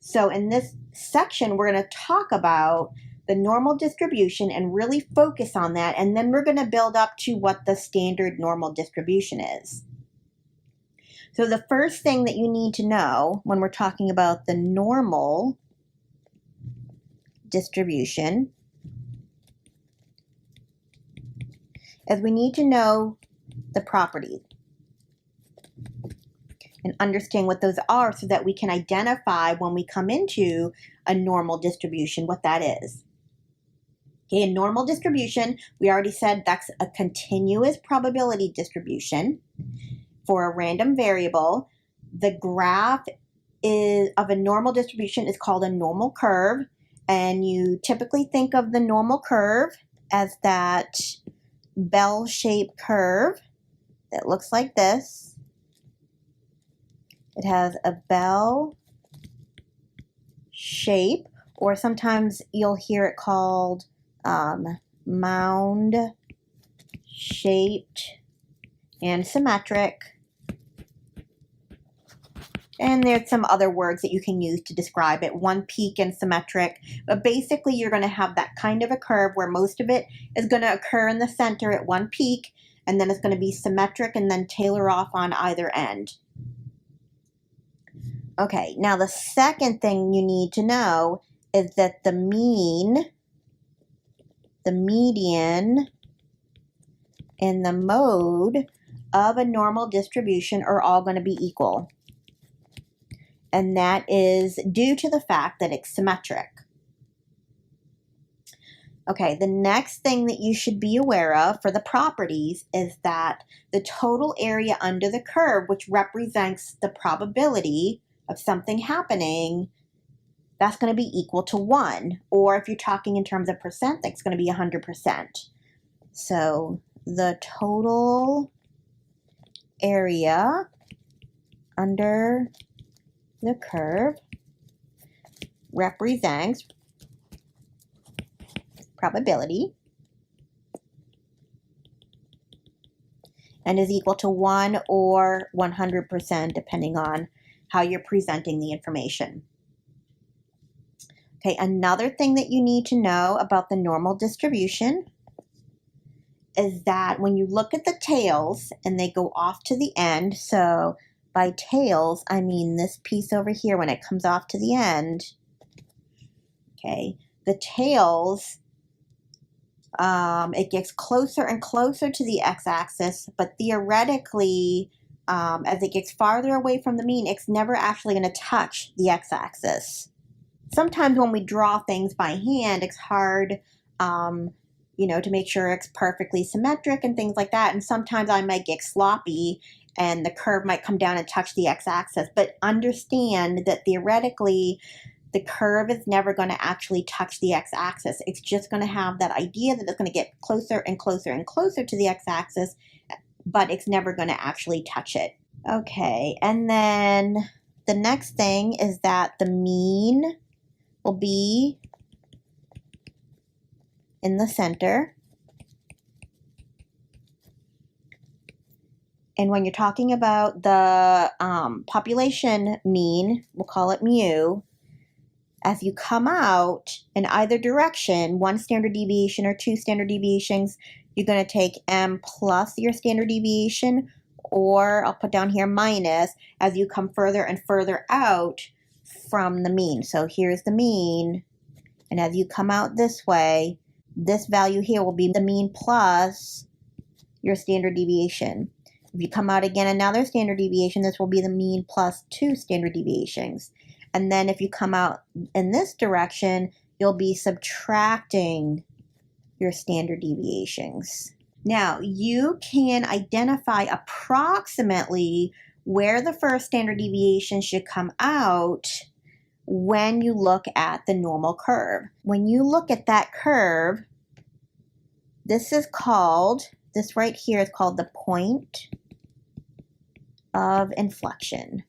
So in this section, we're going to talk about the normal distribution and really focus on that, and then we're going to build up to what the standard normal distribution is. So the first thing that you need to know when we're talking about the normal distribution is we need to know the properties and understand what those are so that we can identify when we come into a normal distribution what that is. Okay, a normal distribution, we already said that's a continuous probability distribution for a random variable. The graph of a normal distribution is called a normal curve, and you typically think of the normal curve as that bell-shaped curve that looks like this. It has a bell shape, or sometimes you'll hear it called mound shaped and symmetric. And there's some other words that you can use to describe it, one peak and symmetric. But basically you're going to have that kind of a curve where most of it is going to occur in the center at one peak, and then it's going to be symmetric and then tailor off on either end. Okay, now the second thing you need to know is that the mean, the median, and the mode of a normal distribution are all going to be equal. And that is due to the fact that it's symmetric. Okay, the next thing that you should be aware of for the properties is that the total area under the curve, which represents the probability of something happening, that's going to be equal to 1. Or if you're talking in terms of percent, that's going to be 100%. So the total area under the curve represents probability and is equal to 1 or 100% depending on how you're presenting the information. Okay, another thing that you need to know about the normal distribution is that when you look at the tails and they go off to the end, so by tails, I mean this piece over here when it comes off to the end, okay, the tails, it gets closer and closer to the x-axis, but theoretically, as it gets farther away from the mean, it's never actually going to touch the x-axis. Sometimes when we draw things by hand, it's hard, to make sure it's perfectly symmetric and things like that. And sometimes I might get sloppy and the curve might come down and touch the x-axis. But understand that theoretically, the curve is never going to actually touch the x-axis. It's just going to have that idea that it's going to get closer and closer and closer to the x-axis, but it's never going to actually touch it. Okay, and then the next thing is that the mean will be in the center. And when you're talking about the population mean, we'll call it mu, as you come out in either direction, 1 standard deviation or 2 standard deviations, you're going to take m plus your standard deviation, or I'll put down here minus, as you come further and further out from the mean. So here's the mean, and as you come out this way, this value here will be the mean plus your standard deviation. If you come out again another standard deviation, this will be the mean plus 2 standard deviations. And then if you come out in this direction, you'll be subtracting your standard deviations. Now, you can identify approximately where the first standard deviation should come out when you look at the normal curve. When you look at that curve, this right here is called the point of inflection.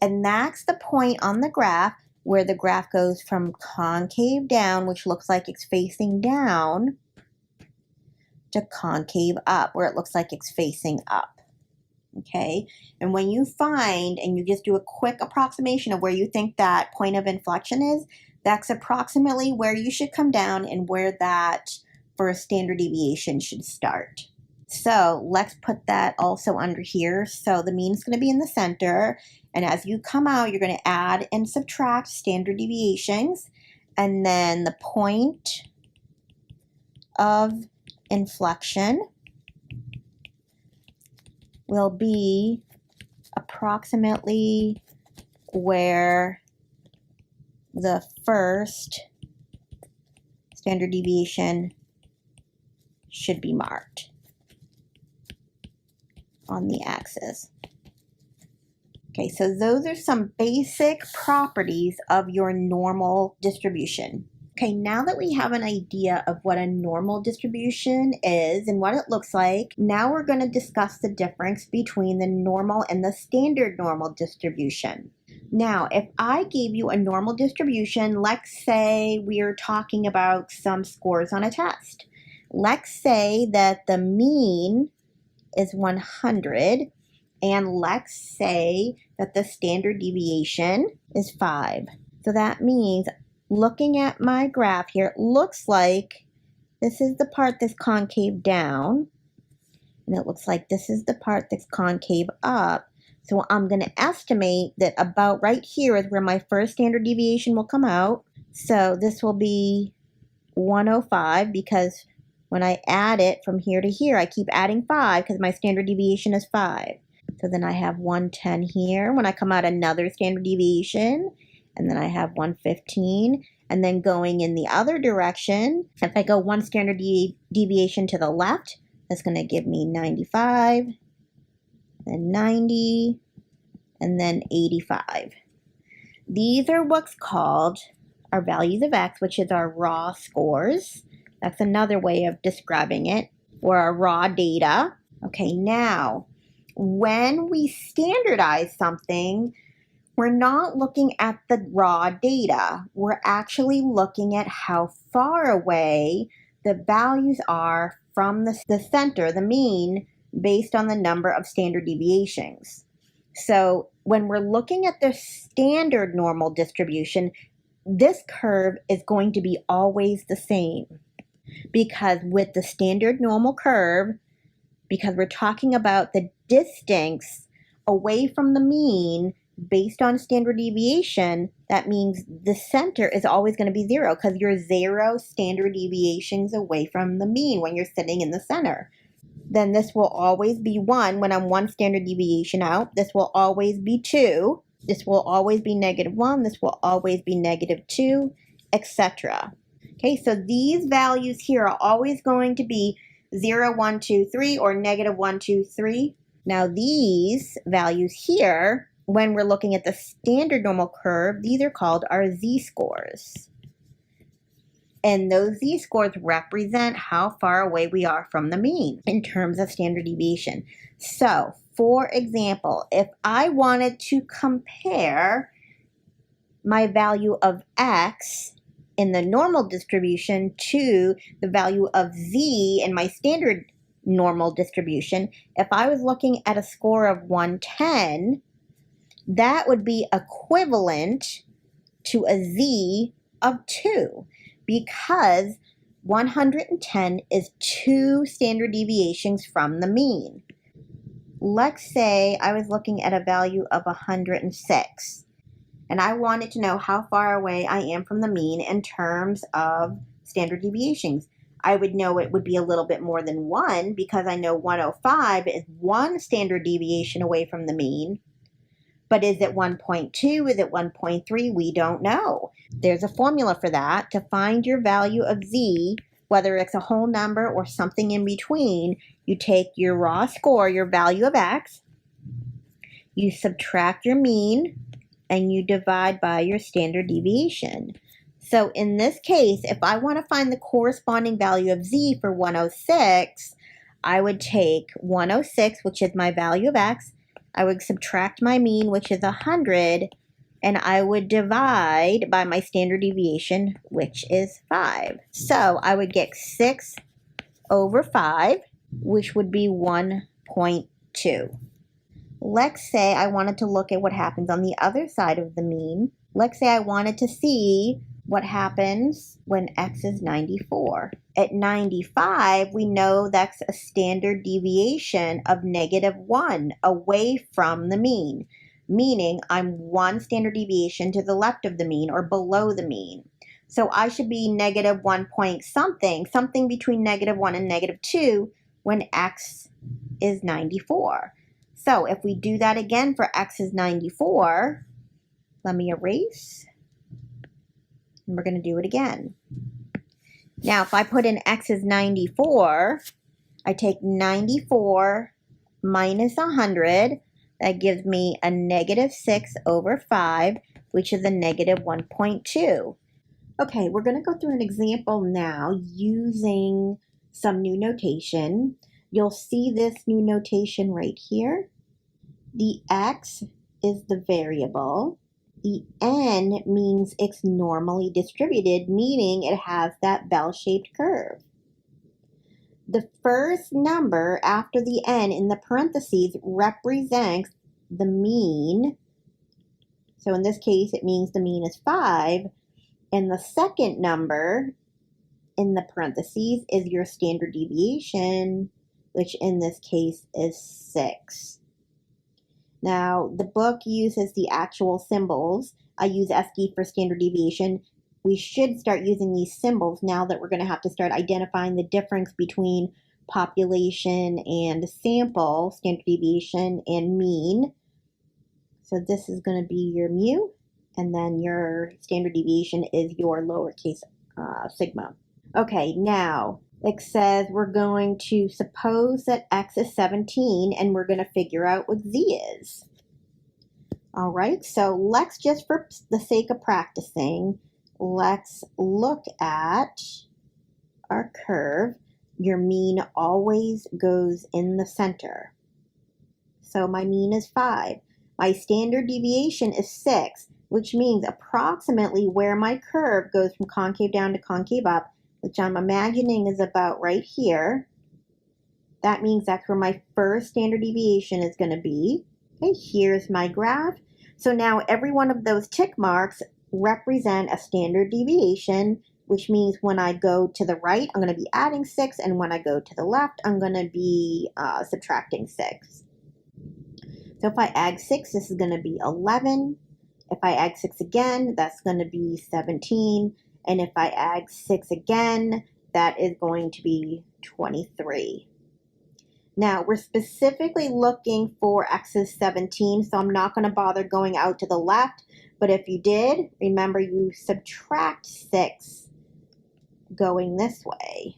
And that's the point on the graph where the graph goes from concave down, which looks like it's facing down, to concave up, where it looks like it's facing up. Okay, and when you find, and you just do a quick approximation of where you think that point of inflection is, that's approximately where you should come down and where that first standard deviation should start. So let's put that also under here. So the mean is going to be in the center, and as you come out, you're going to add and subtract standard deviations, and then the point of inflection will be approximately where the first standard deviation should be marked on the axis. Okay, so those are some basic properties of your normal distribution. Okay, now that we have an idea of what a normal distribution is and what it looks like, now we're going to discuss the difference between the normal and the standard normal distribution. Now, if I gave you a normal distribution, let's say we are talking about some scores on a test. Let's say that the mean is 100, and let's say that the standard deviation is 5. So that means, looking at my graph here, it looks like this is the part that's concave down, and it looks like this is the part that's concave up. So I'm going to estimate that about right here is where my first standard deviation will come out. So this will be 105, because when I add it from here to here, I keep adding 5 because my standard deviation is 5. So then I have 110 here. When I come out, another standard deviation, and then I have 115, and then going in the other direction, if I go one standard deviation to the left, that's going to give me 95, then 90, and then 85. These are what's called our values of X, which is our raw scores. That's another way of describing it, or our raw data. Okay, now, when we standardize something, we're not looking at the raw data. We're actually looking at how far away the values are from the center, the mean, based on the number of standard deviations. So when we're looking at the standard normal distribution, this curve is going to be always the same, because with the standard normal curve, because we're talking about the distance away from the mean based on standard deviation, that means the center is always going to be 0, because you're 0 standard deviations away from the mean when you're sitting in the center. Then this will always be 1 when I'm 1 standard deviation out. This will always be 2. This will always be -1. This will always be -2, etc. Okay, so these values here are always going to be 0, 1, 2, 3, or -1, 2, 3. Now these values here, when we're looking at the standard normal curve, these are called our z-scores. And those z-scores represent how far away we are from the mean in terms of standard deviation. So, for example, if I wanted to compare my value of X in the normal distribution to the value of Z in my standard normal distribution, if I was looking at a score of 110, that would be equivalent to a Z of 2, because 110 is 2 standard deviations from the mean. Let's say I was looking at a value of 106, and I wanted to know how far away I am from the mean in terms of standard deviations. I would know it would be a little bit more than 1, because I know 105 is 1 standard deviation away from the mean. But is it 1.2? Is it 1.3? We don't know. There's a formula for that. To find your value of Z, whether it's a whole number or something in between, you take your raw score, your value of X, you subtract your mean, and you divide by your standard deviation. So in this case, if I want to find the corresponding value of Z for 106, I would take 106, which is my value of X, I would subtract my mean, which is 100, and I would divide by my standard deviation, which is 5. So I would get 6/5, which would be 1.2. let's say I wanted to look at what happens on the other side of the mean. Let's say I wanted to see what happens when x is 94. At 95, we know that's a standard deviation of -1 away from the mean, meaning I'm 1 standard deviation to the left of the mean or below the mean. So I should be -1 point something, something between -1 and -2 when x is 94. So if we do that again for x is 94, let me erase. And we're going to do it again. Now, if I put in x is 94, I take 94 minus 100. That gives me a -6/5, which is a -1.2. Okay, we're going to go through an example now using some new notation. You'll see this new notation right here. The x is the variable. The n means it's normally distributed, meaning it has that bell-shaped curve. The first number after the n in the parentheses represents the mean. So in this case, it means the mean is 5. And the second number in the parentheses is your standard deviation, which in this case is 6. Now, the book uses the actual symbols. I use SD for standard deviation. We should start using these symbols now that we're going to have to start identifying the difference between population and sample, standard deviation and mean. So this is going to be your mu, and then your standard deviation is your lowercase sigma. Okay, now it says we're going to suppose that x is 17 and we're going to figure out what z is. All right, so let's just, for the sake of practicing, let's look at our curve. Your mean always goes in the center. So my mean is 5. My standard deviation is 6, which means approximately where my curve goes from concave down to concave up, which I'm imagining is about right here. That means that's where my first standard deviation is going to be. Okay, here's my graph. So now every one of those tick marks represent a standard deviation, which means when I go to the right, I'm going to be adding 6, and when I go to the left, I'm going to be subtracting 6. So if I add 6, this is going to be 11. If I add 6 again, that's going to be 17. And if I add 6 again, that is going to be 23. Now, we're specifically looking for x is 17, so I'm not going to bother going out to the left. But if you did, remember you subtract 6 going this way.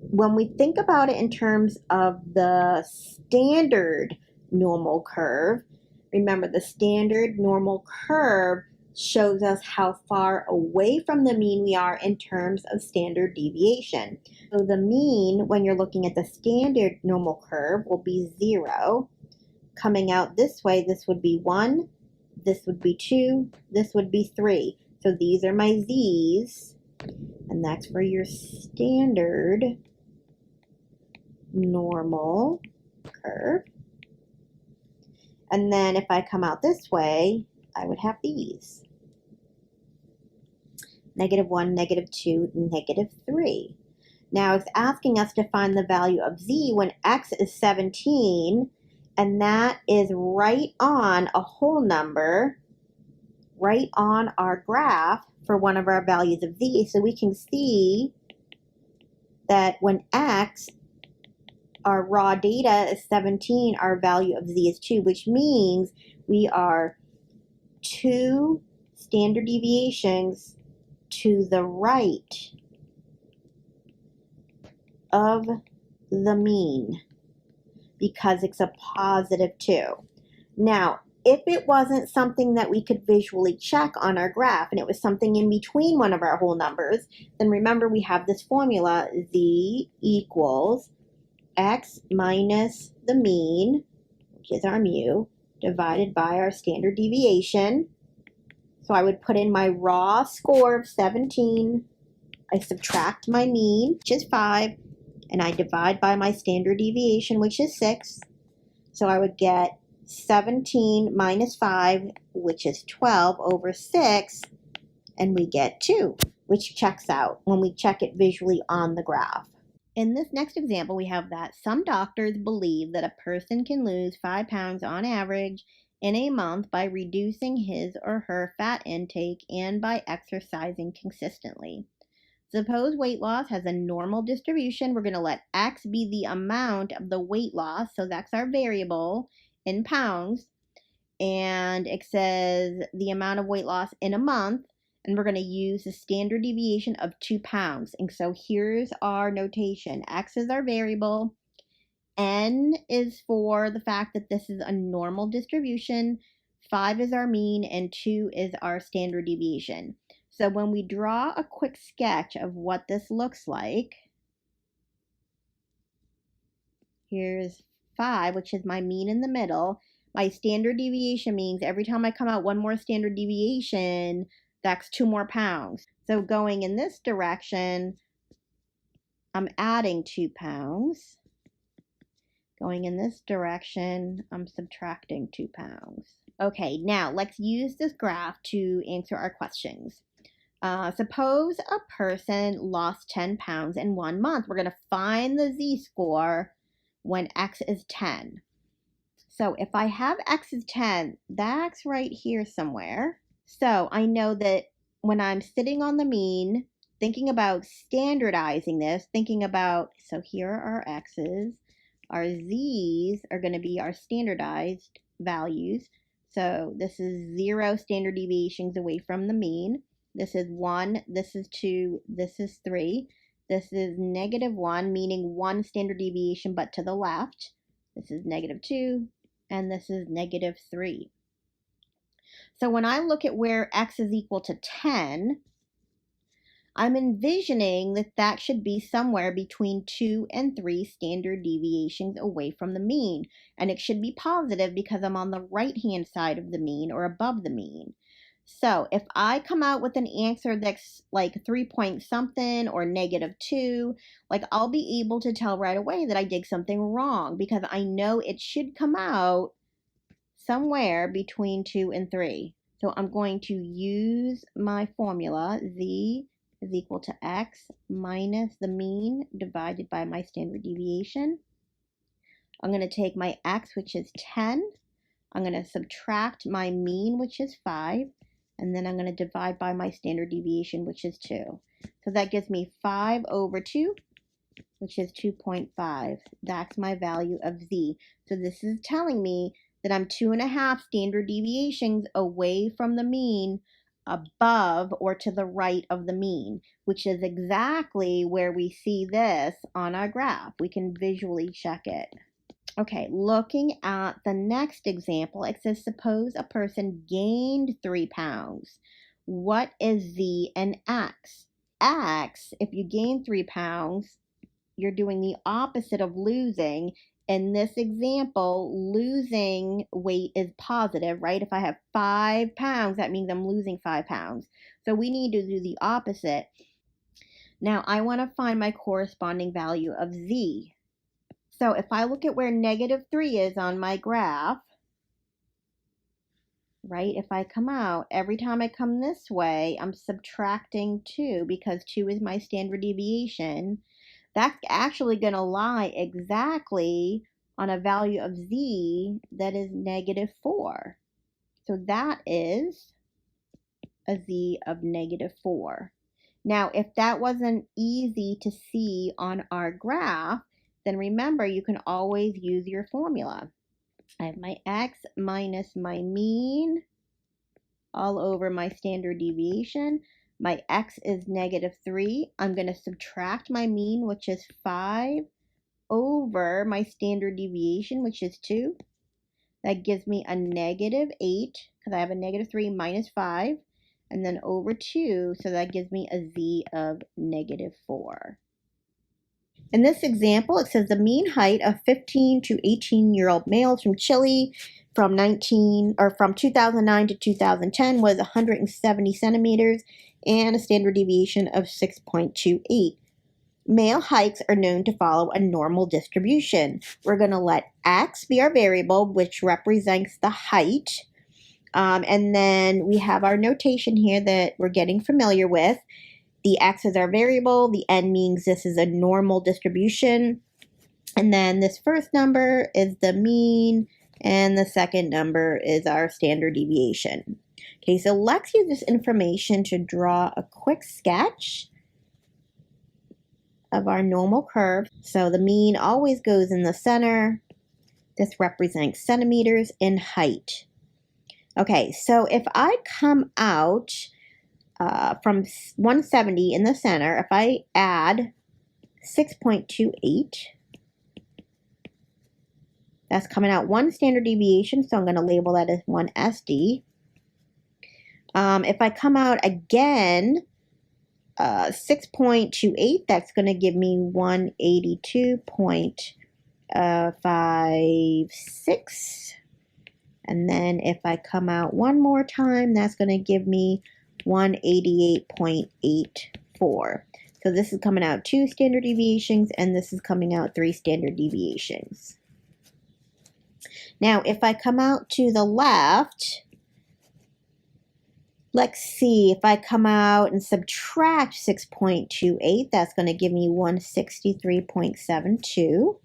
When we think about it in terms of the standard normal curve, remember the standard normal curve shows us how far away from the mean we are in terms of standard deviation. So the mean, when you're looking at the standard normal curve, will be 0. Coming out this way, this would be 1, this would be 2, this would be 3. So these are my z's, and that's for your standard normal curve. And then if I come out this way, I would have these. -1, -2, -3. Now it's asking us to find the value of z when x is 17, and that is right on a whole number, right on our graph for one of our values of z. So we can see that when x, our raw data is 17, our value of z is 2, which means we are 2 standard deviations to the right of the mean because it's a positive 2. Now, if it wasn't something that we could visually check on our graph and it was something in between one of our whole numbers, then remember we have this formula, z equals x minus the mean, which is our mu, divided by our standard deviation. So I would put in my raw score of 17, I subtract my mean, which is 5, and I divide by my standard deviation, which is 6. So I would get 17 minus 5, which is 12, over 6, and we get 2, which checks out when we check it visually on the graph. In this next example, we have that some doctors believe that a person can lose 5 pounds on average in a month by reducing his or her fat intake and by exercising consistently. Suppose weight loss has a normal distribution. We're going to let X be the amount of the weight loss, so that's our variable in pounds, and it says the amount of weight loss in a month, and we're going to use the standard deviation of 2 pounds. And so here's our notation. X is our variable. N is for the fact that this is a normal distribution. 5 is our mean, and 2 is our standard deviation. So when we draw a quick sketch of what this looks like, here's 5, which is my mean in the middle. My standard deviation means every time I come out one more standard deviation, that's 2 more pounds. So going in this direction, I'm adding 2 pounds. Going in this direction, I'm subtracting 2 pounds. Okay, now let's use this graph to answer our questions. Suppose a person lost 10 pounds in 1 month. We're going to find the z-score when x is 10. So if I have x is 10, that's right here somewhere. So I know that when I'm sitting on the mean, thinking about standardizing this, so here are our x's, our z's are going to be our standardized values. So this is 0 standard deviations away from the mean. This is 1, this is 2, this is 3. This is -1, meaning 1 standard deviation but to the left. This is -2, and this is -3. So when I look at where x is equal to 10, I'm envisioning that that should be somewhere between 2 and 3 standard deviations away from the mean. And it should be positive because I'm on the right-hand side of the mean or above the mean. So if I come out with an answer that's like 3 point something or -2, like I'll be able to tell right away that I did something wrong because I know it should come out somewhere between 2 and 3. So I'm going to use my formula. Z is equal to x minus the mean divided by my standard deviation. I'm going to take my x, which is 10. I'm going to subtract my mean, which is 5. And then I'm going to divide by my standard deviation, which is 2. So that gives me 5 over 2, which is 2.5. That's my value of z. So this is telling me that I'm 2.5 standard deviations away from the mean, above or to the right of the mean, which is exactly where we see this on our graph. We can visually check it. Okay, looking at the next example, it says suppose a person gained 3 pounds. What is z and x? X, if you gain 3 pounds, you're doing the opposite of losing. In this example, losing weight is positive, right? If I have 5 pounds, that means I'm losing 5 pounds. So we need to do the opposite. Now I want to find my corresponding value of z. So if I look at where -3 is on my graph, right, if I come out, every time I come this way, I'm subtracting 2 because 2 is my standard deviation. That's actually going to lie exactly on a value of z that is -4. So that is a z of -4. Now, if that wasn't easy to see on our graph, then remember you can always use your formula. I have my x minus my mean all over my standard deviation. My x is -3. I'm going to subtract my mean, which is 5, over my standard deviation, which is 2. That gives me a -8, because I have a -3 minus 5, and then over 2, so that gives me a z of -4. In this example, it says the mean height of 15 to 18-year-old males from Chile from 2009 to 2010 was 170 centimeters and a standard deviation of 6.28. male hikes are known to follow a normal distribution. We're going to let x be our variable, which represents the height. And then we have our notation here that we're getting familiar with. The x is our variable. The n means this is a normal distribution. And then this first number is the mean, and the second number is our standard deviation. Okay, so let's use this information to draw a quick sketch of our normal curve. So the mean always goes in the center. This represents centimeters in height. Okay, so if I come out from 170 in the center, if I add 6.28, that's coming out 1 standard deviation, so I'm going to label that as 1 SD. If I come out again 6.28, that's going to give me 182.56. And then if I come out one more time, that's going to give me 188.84. So this is coming out 2 standard deviations, and this is coming out 3 standard deviations. Now, if I come out to the left, let's see, if I come out and subtract 6.28, that's going to give me 163.72,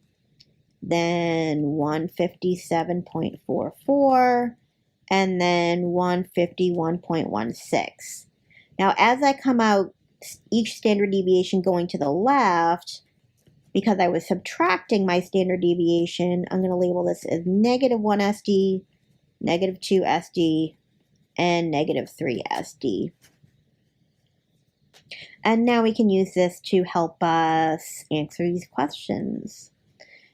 then 157.44, and then 151.16. Now, as I come out each standard deviation going to the left, because I was subtracting my standard deviation, I'm going to label this as negative 1 SD, negative 2 SD, and negative 3 SD. And now we can use this to help us answer these questions.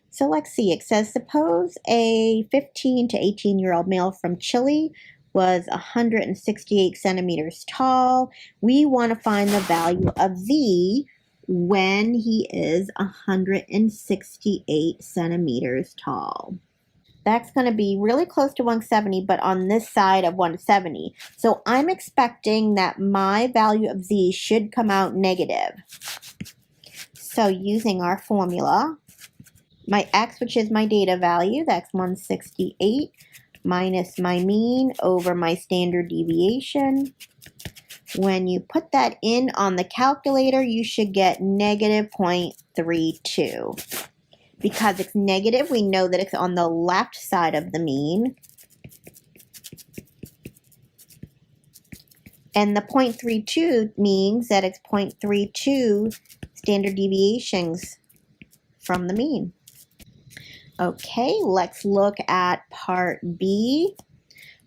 So let's see, it says, suppose a 15 to 18-year-old male from Chile was 168 centimeters tall. We want to find the value of Z when he is 168 centimeters tall. That's going to be really close to 170, but on this side of 170. So I'm expecting that my value of Z should come out negative. So using our formula, my X, which is my data value, that's 168, minus my mean over my standard deviation. When you put that in on the calculator, you should get negative 0.32. Because it's negative, we know that it's on the left side of the mean. And the 0.32 means that it's 0.32 standard deviations from the mean. Okay, let's look at part B.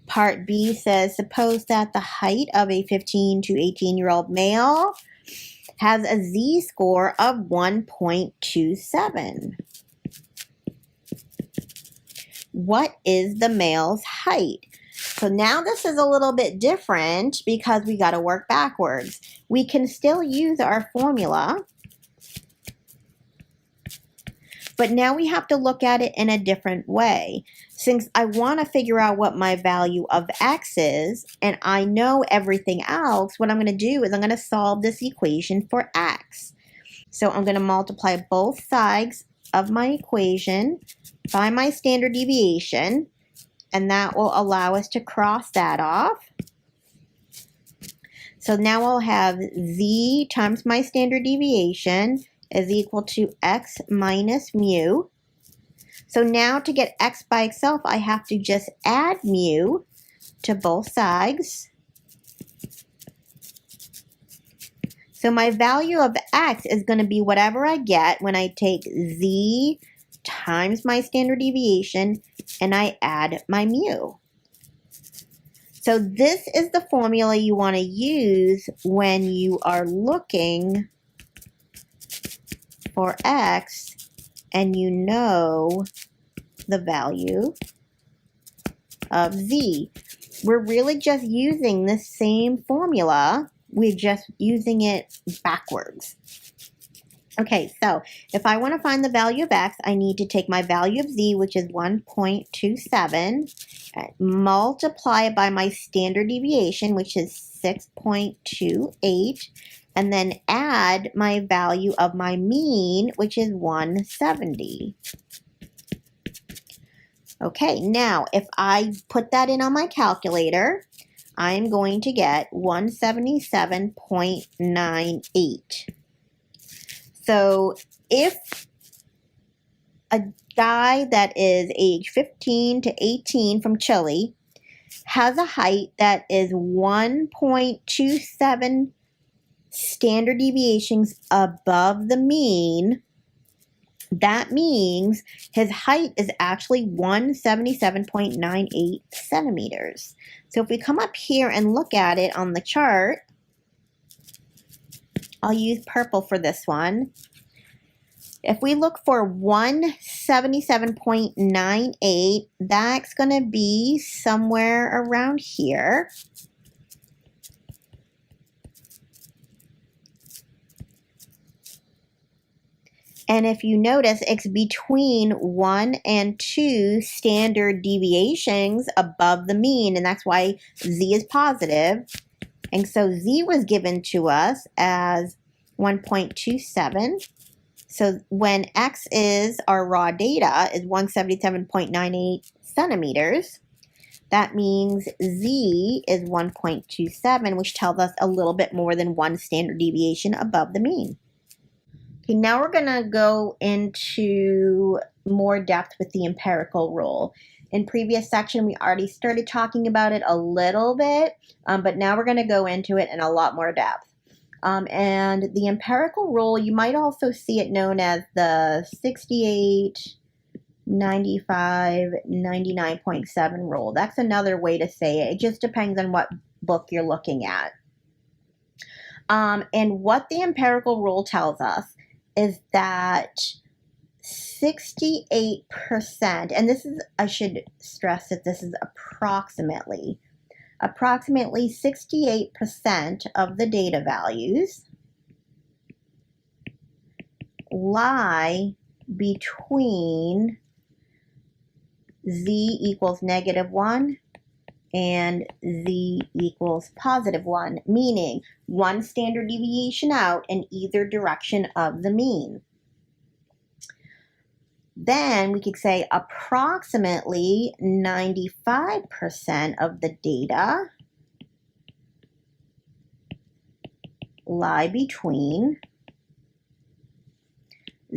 Part B says, suppose that the height of a 15 to 18-year-old male has a Z-score of 1.27. What is the male's height? So now this is a little bit different because we got to work backwards. We can still use our formula, but now we have to look at it in a different way. Since I want to figure out what my value of X is, and I know everything else, what I'm going to do is I'm going to solve this equation for X. So I'm going to multiply both sides of my equation by my standard deviation, and that will allow us to cross that off. So now I'll have Z times my standard deviation is equal to X minus mu. So now to get X by itself, I have to just add mu to both sides. So my value of X is going to be whatever I get when I take Z times my standard deviation and I add my mu. So this is the formula you want to use when you are looking for X and you know the value of Z. We're really just using the same formula. We're just using it backwards. Okay, so if I want to find the value of X, I need to take my value of Z, which is 1.27, multiply it by my standard deviation, which is 6.28, and then add my value of my mean, which is 170. Okay, now if I put that in on my calculator, I'm going to get 177.98. So if a guy that is age 15 to 18 from Chile has a height that is 1.27 standard deviations above the mean, that means his height is actually 177.98 centimeters. So if we come up here and look at it on the chart, I'll use purple for this one. If we look for 177.98, that's going to be somewhere around here. And if you notice, it's between 1 and 2 standard deviations above the mean, and that's why z is positive. And so z was given to us as 1.27. So when x is our raw data is 177.98 centimeters, that means z is 1.27, which tells us a little bit more than 1 standard deviation above the mean. Okay, now we're going to go into more depth with the empirical rule. In previous section, we already started talking about it a little bit, but now we're going to go into it in a lot more depth. And the empirical rule, you might also see it known as the 68, 95, 99.7 rule. That's another way to say it. It just depends on what book you're looking at. And what the empirical rule tells us is that 68%, and this is, I should stress that this is approximately 68% of the data values lie between z equals -1 and z equals +1, meaning 1 standard deviation out in either direction of the mean. Then we could say approximately 95% of the data lie between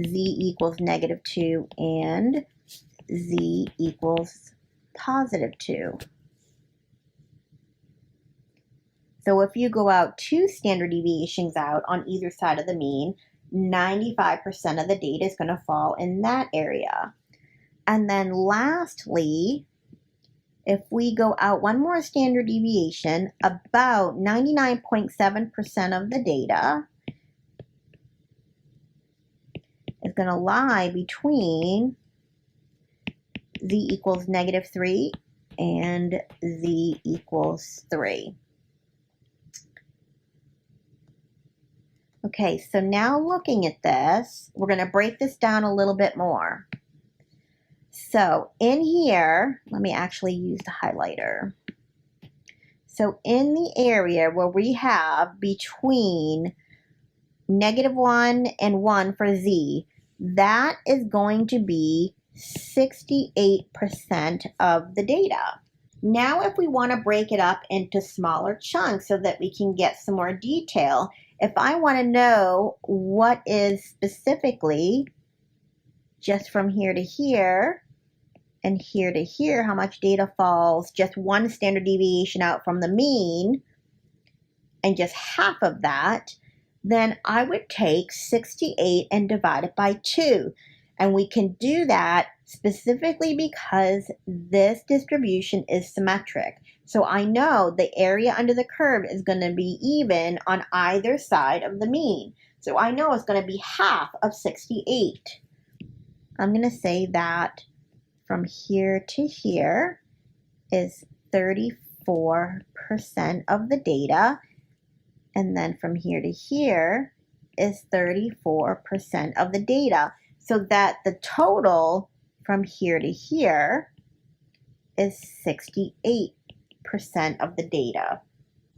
z equals -2 and z equals +2. So if you go out 2 standard deviations out on either side of the mean, 95% of the data is going to fall in that area. And then lastly, if we go out 1 more standard deviation, about 99.7% of the data is going to lie between z equals -3 and z equals 3. Okay, so now looking at this, we're going to break this down a little bit more. So in here, let me actually use the highlighter. So in the area where we have between -1 and 1 for z, that is going to be 68% of the data. Now if we want to break it up into smaller chunks so that we can get some more detail, if I want to know what is specifically just from here to here and here to here, how much data falls just 1 standard deviation out from the mean and just half of that, then I would take 68 and divide it by 2. And we can do that specifically because this distribution is symmetric. So I know the area under the curve is going to be even on either side of the mean. So I know it's going to be half of 68. I'm going to say that from here to here is 34% of the data. And then from here to here is 34% of the data. So that the total from here to here is 68% of the data.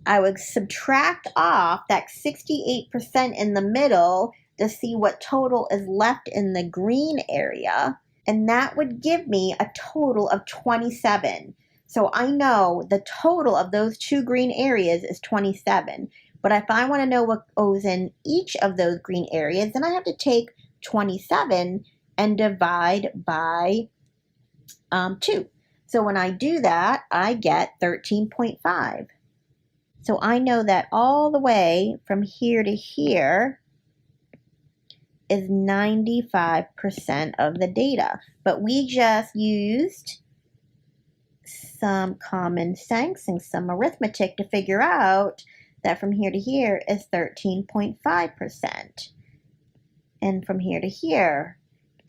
I would subtract off that 68% in the middle to see what total is left in the green area, and that would give me a total of 27. So I know the total of those two green areas is 27. But if I want to know what goes in each of those green areas, then I have to take 27 and divide by 2. So when I do that, I get 13.5. So I know that all the way from here to here is 95% of the data. But we just used some common sense and some arithmetic to figure out that from here to here is 13.5%. And from here to here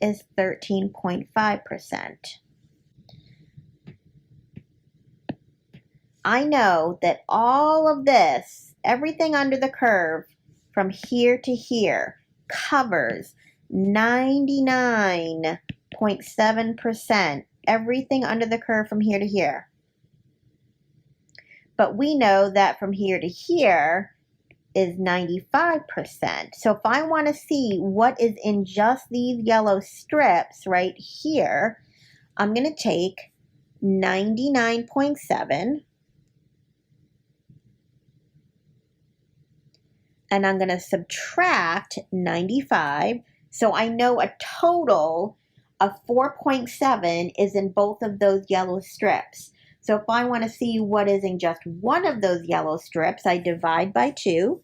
is 13.5%. I know that all of this, everything under the curve from here to here, covers 99.7%, everything under the curve from here to here. But we know that from here to here is 95%. So if I want to see what is in just these yellow strips right here, I'm going to take 99.7 and I'm going to subtract 95. So I know a total of 4.7 is in both of those yellow strips. So if I want to see what is in just one of those yellow strips, I divide by 2.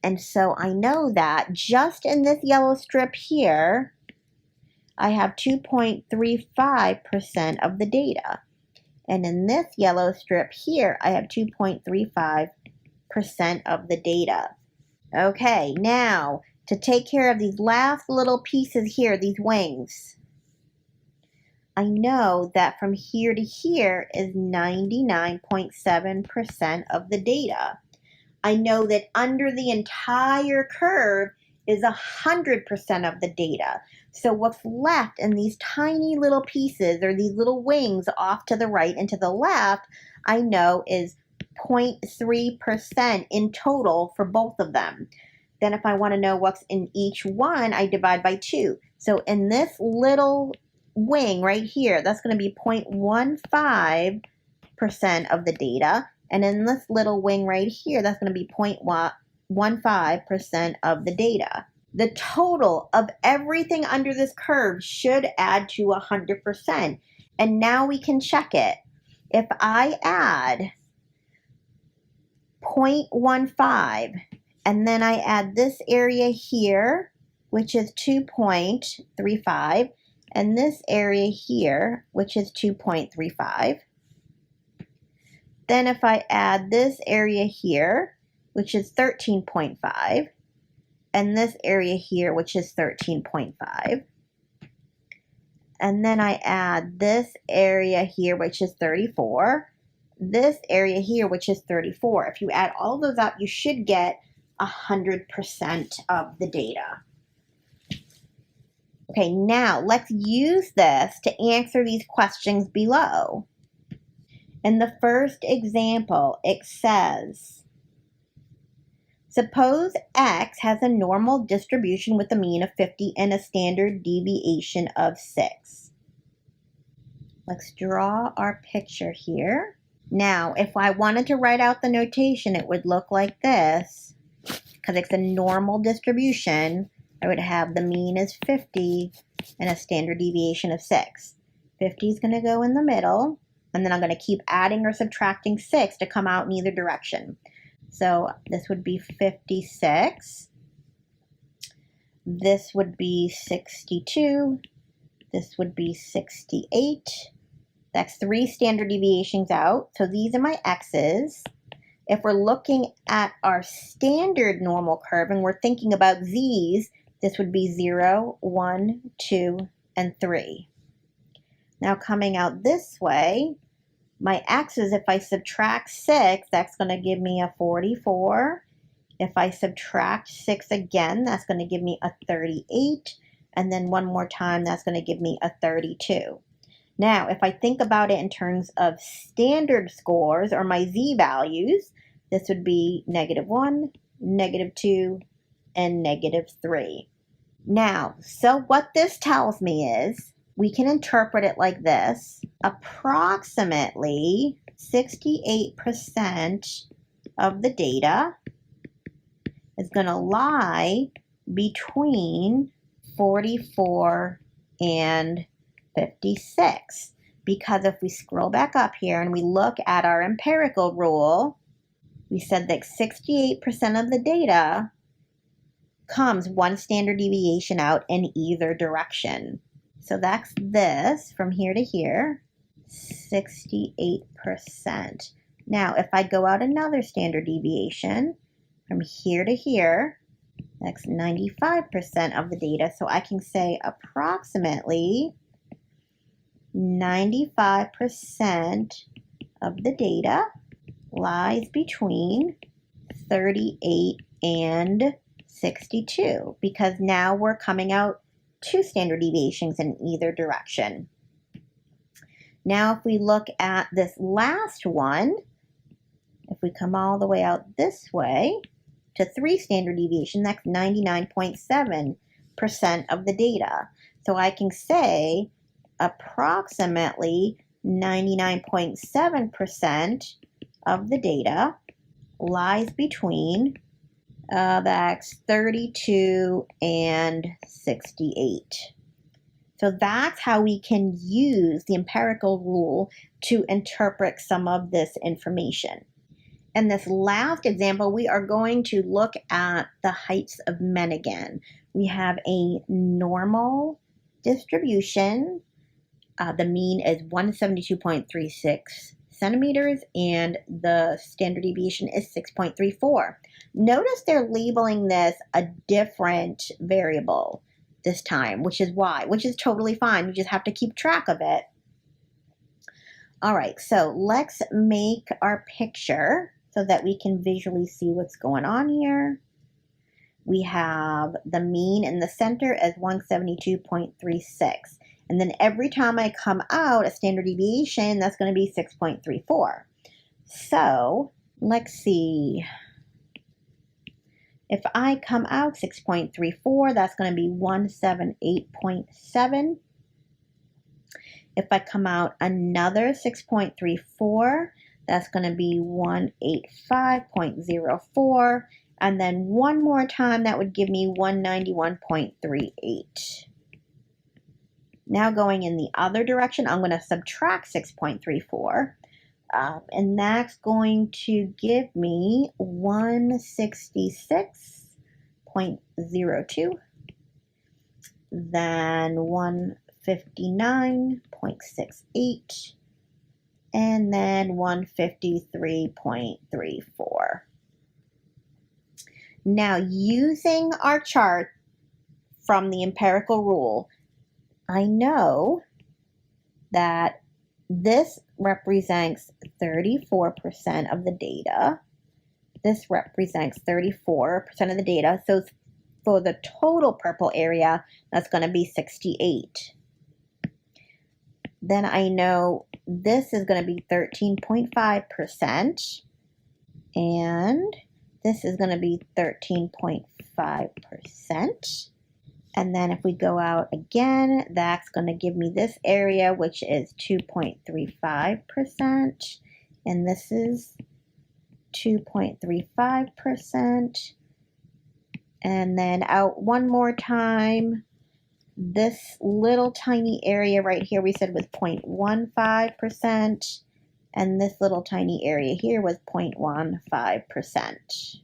And so I know that just in this yellow strip here, I have 2.35% of the data. And in this yellow strip here, I have 2.35% of the data. Okay, now to take care of these last little pieces here, these wings, I know that from here to here is 99.7% of the data. I know that under the entire curve is 100% of the data. So what's left in these tiny little pieces, or these little wings off to the right and to the left, I know is 0.3% in total for both of them. Then if I want to know what's in each one, I divide by 2. So in this little wing right here, that's going to be 0.15% of the data. And in this little wing right here, that's going to be 0.15% of the data. The total of everything under this curve should add to 100%. And now we can check it. If I add 0.15 and then I add this area here, which is 2.35, and this area here, which is 2.35. Then if I add this area here, which is 13.5, and this area here, which is 13.5, and then I add this area here, which is 34, this area here, which is 34. If you add all of those up, you should get 100% of the data. Okay, now let's use this to answer these questions below. In the first example, it says, suppose X has a normal distribution with a mean of 50 and a standard deviation of 6. Let's draw our picture here. Now, if I wanted to write out the notation, it would look like this. Because it's a normal distribution, I would have the mean is 50 and a standard deviation of 6. 50 is going to go in the middle, and then I'm going to keep adding or subtracting 6 to come out in either direction. So this would be 56. This would be 62. This would be 68. That's 3 standard deviations out. So these are my x's. If we're looking at our standard normal curve and we're thinking about z's, this would be 0, 1, 2, and 3. Now coming out this way, my x's, if I subtract 6, that's going to give me a 44. If I subtract 6 again, that's going to give me a 38. And then one more time, that's going to give me a 32. Now, if I think about it in terms of standard scores or my z-values, this would be -1, -2, and -3. Now, so what this tells me is we can interpret it like this. Approximately 68% of the data is going to lie between 44 and 56. Because if we scroll back up here and we look at our empirical rule, we said that 68% of the data comes one standard deviation out in either direction. So that's this from here to here, 68%. Now, if I go out another standard deviation from here to here, that's 95% of the data. So I can say approximately 95% of the data lies between 38 and 62, because now we're coming out 2 standard deviations in either direction. Now, if we look at this last one, if we come all the way out this way to 3 standard deviation, that's 99.7% of the data. So I can say approximately 99.7% of the data lies between that's 32 and 68. So that's how we can use the empirical rule to interpret some of this information. In this last example, we are going to look at the heights of men again. We have a normal distribution. The mean is 172.36 centimeters, and the standard deviation is 6.34. Notice they're labeling this a different variable this time, which is totally fine. You just have to keep track of it. All right, so let's make our picture so that we can visually see what's going on here. We have the mean in the center as 172.36. And then every time I come out a standard deviation, that's going to be 6.34. So let's see. If I come out 6.34, that's going to be 178.7. If I come out another 6.34, that's going to be 185.04. And then one more time, that would give me 191.38. Now going in the other direction, I'm going to subtract 6.34. And that's going to give me 166.02. Then 159.68. And then 153.34. Now, using our chart from the empirical rule, I know that this represents 34% of the data. This represents 34% of the data. So for the total purple area, that's going to be 68. Then I know this is going to be 13.5%. And this is going to be 13.5%. And then if we go out again, that's going to give me this area, which is 2.35%. And this is 2.35%. And then out one more time, this little tiny area right here we said was 0.15%. And this little tiny area here was 0.15%.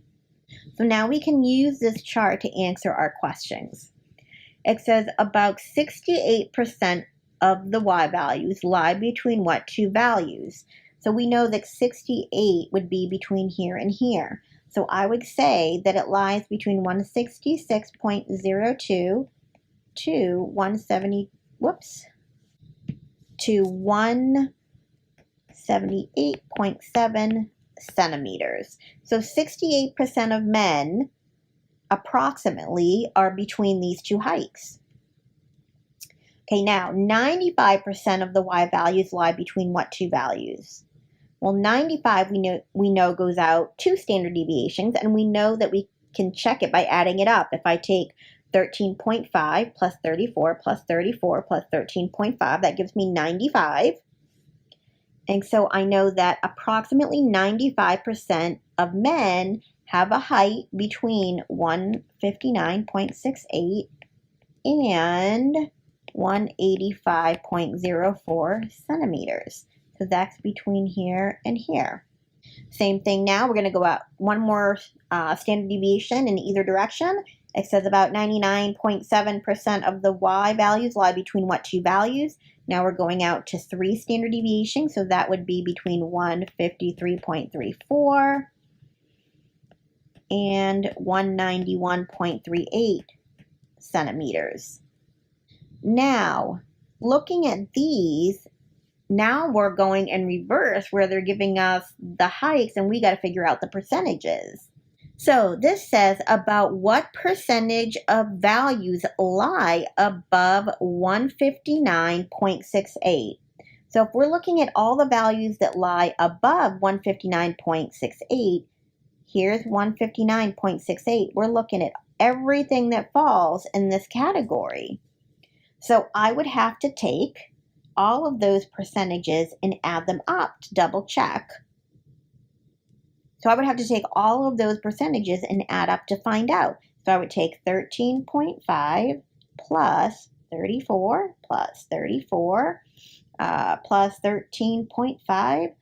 So now we can use this chart to answer our questions. It says about 68% of the y values lie between what 2 values? So we know that 68 would be between here and here. So I would say that it lies between 166.02 to 178.7 centimeters. So 68% of men approximately are between these 2 heights. Okay, now 95% of the y values lie between what two values? Well, 95 we know goes out 2 standard deviations, and we know that we can check it by adding it up. If I take 13.5 plus 34 plus 34 plus 13.5, that gives me 95. And so I know that approximately 95% of men have a height between 159.68 and 185.04 centimeters. So that's between here and here. Same thing now, we're going to go out one more standard deviation in either direction. It says about 99.7% of the y values lie between what two values? Now we're going out to 3 standard deviations, so that would be between 153.34 and 191.38 centimeters. Now, looking at these, now we're going in reverse where they're giving us the heights and we got to figure out the percentages. So this says about what percentage of values lie above 159.68. So if we're looking at all the values that lie above 159.68, here's 159.68. We're looking at everything that falls in this category. So I would have to take all of those percentages and add them up to double check. So I would have to take all of those percentages and add up to find out. So I would take 13.5 plus 34 plus 34 plus 13.5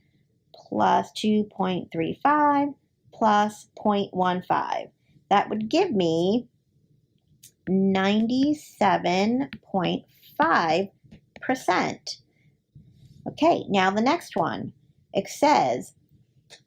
plus 2.35 plus 0.15. That would give me 97.5%. Okay, now the next one. It says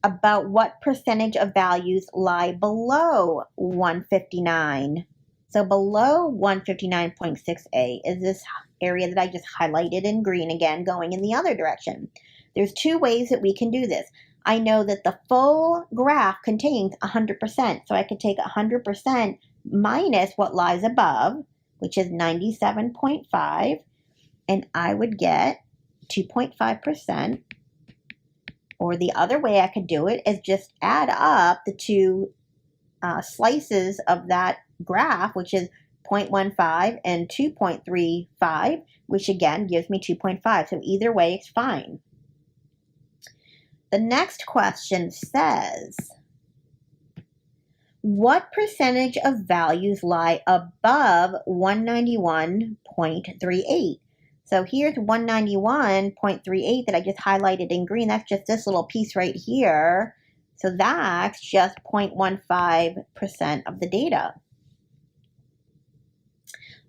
about what percentage of values lie below 159. So below 159.68 is this area that I just highlighted in green again, going in the other direction. There's 2 ways that we can do this. I know that the full graph contains 100%, so I could take 100% minus what lies above, which is 97.5, and I would get 2.5%. Or the other way I could do it is just add up the 2 slices of that graph, which is 0.15 and 2.35, which again gives me 2.5. So either way it's fine. The next question says, what percentage of values lie above 191.38? So here's 191.38 that I just highlighted in green. That's just this little piece right here. So that's just 0.15% of the data.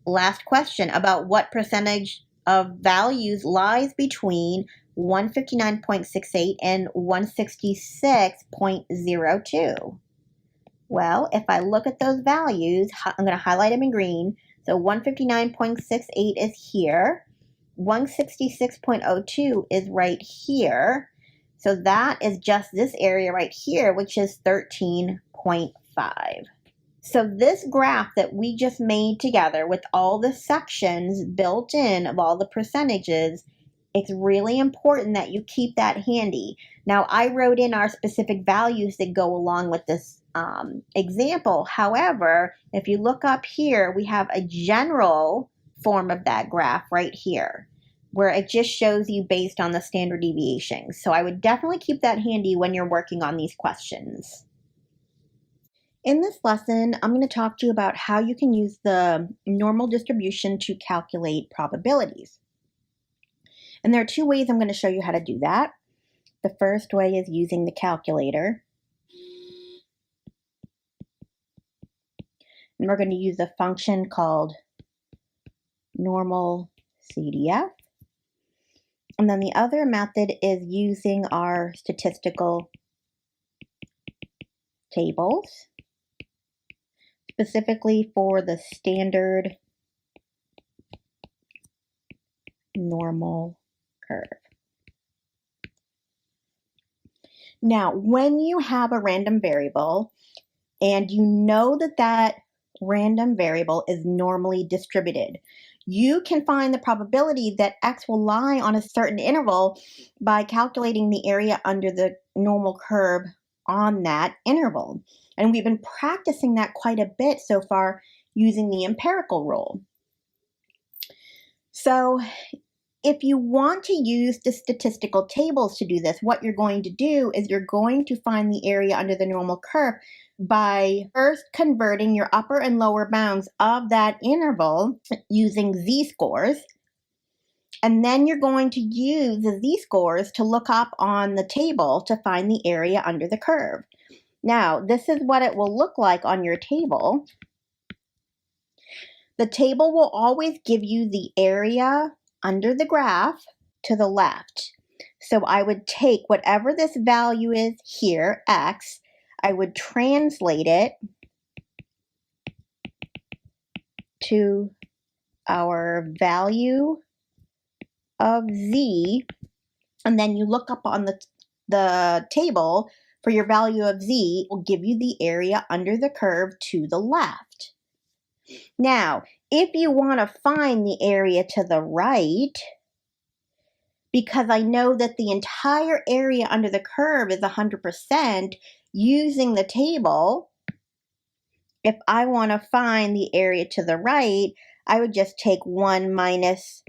Last question, about what percentage of values lies between 159.68 and 166.02? Well, if I look at those values, I'm going to highlight them in green. So 159.68 is here. 166.02 is right here. So that is just this area right here, which is 13.5. So this graph that we just made together with all the sections built in of all the percentages, it's really important that you keep that handy. Now, I wrote in our specific values that go along with this example. However, if you look up here, we have a general form of that graph right here, where it just shows you based on the standard deviations. So I would definitely keep that handy when you're working on these questions. In this lesson, I'm going to talk to you about how you can use the normal distribution to calculate probabilities. And there are 2 ways I'm going to show you how to do that. The first way is using the calculator. And we're going to use a function called normal CDF. And then the other method is using our statistical tables, specifically for the standard normal curve. Now, when you have a random variable and you know that that random variable is normally distributed, you can find the probability that x will lie on a certain interval by calculating the area under the normal curve on that interval. And we've been practicing that quite a bit so far using the empirical rule. So if you want to use the statistical tables to do this, what you're going to do is you're going to find the area under the normal curve by first converting your upper and lower bounds of that interval using z-scores. And then you're going to use the z-scores to look up on the table to find the area under the curve. Now, this is what it will look like on your table. The table will always give you the area under the graph to the left. So I would take whatever this value is here, x, I would translate it to our value of z, and then you look up on the table for your value of z, will give you the area under the curve to the left. Now, if you want to find the area to the right, because I know that the entire area under the curve is 100%, using the table, if I want to find the area to the right, I would just take 1 minus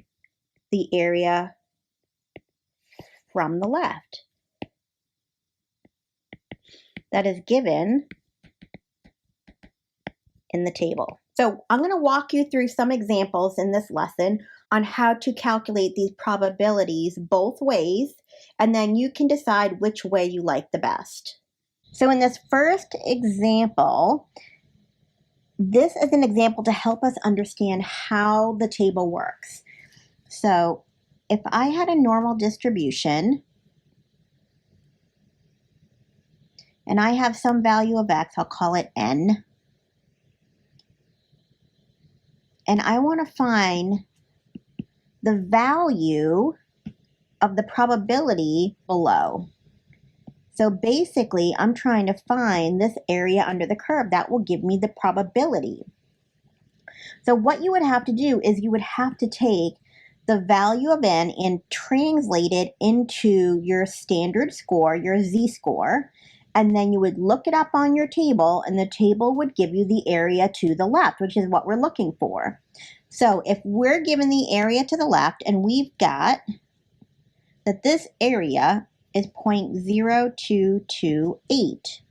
the area from the left. That is given in the table. So I'm going to walk you through some examples in this lesson on how to calculate these probabilities both ways, and then you can decide which way you like the best. So in this first example, this is an example to help us understand how the table works. So if I had a normal distribution, and I have some value of x, I'll call it n, and I want to find the value of the probability below. So basically, I'm trying to find this area under the curve that will give me the probability. So what you would have to do is you would have to take the value of n and translate it into your standard score, your z-score, and then you would look it up on your table, and the table would give you the area to the left, which is what we're looking for. So if we're given the area to the left, and we've got that this area is 0.0228,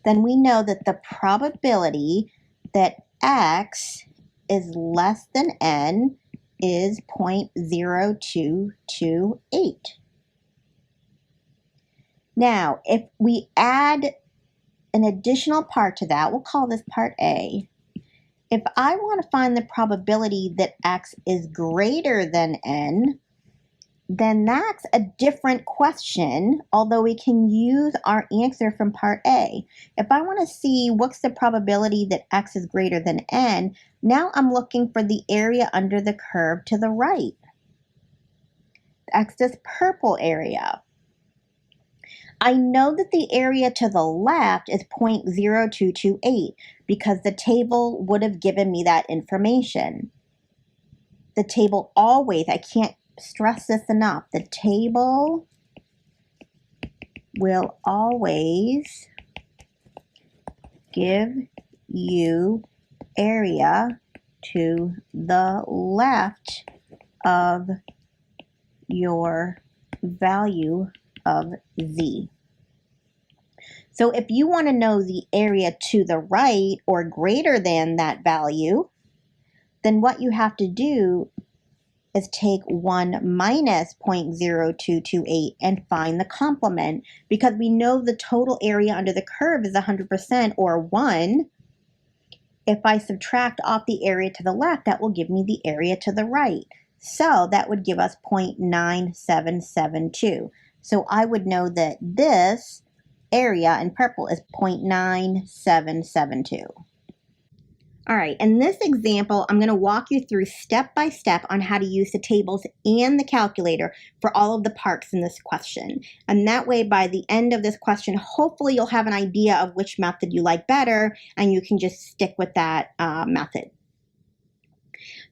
then we know that the probability that x is less than n is 0.0228. Now, if we add an additional part to that, we'll call this part A. If I want to find the probability that x is greater than n, then that's a different question, although we can use our answer from part A. If I want to see what's the probability that x is greater than n, now I'm looking for the area under the curve to the right. That's this purple area. I know that the area to the left is 0.0228 because the table would have given me that information. The table always, I can't stress this enough, the table will always give you area to the left of your value of z. So if you want to know the area to the right or greater than that value, then what you have to do is take 1 minus 0.0228 and find the complement, because we know the total area under the curve is 100% or 1. If I subtract off the area to the left, that will give me the area to the right. So that would give us 0.9772. So I would know that this area in purple is 0.9772. All right, in this example, I'm going to walk you through step by step on how to use the tables and the calculator for all of the parts in this question. And that way, by the end of this question, hopefully you'll have an idea of which method you like better, and you can just stick with that method.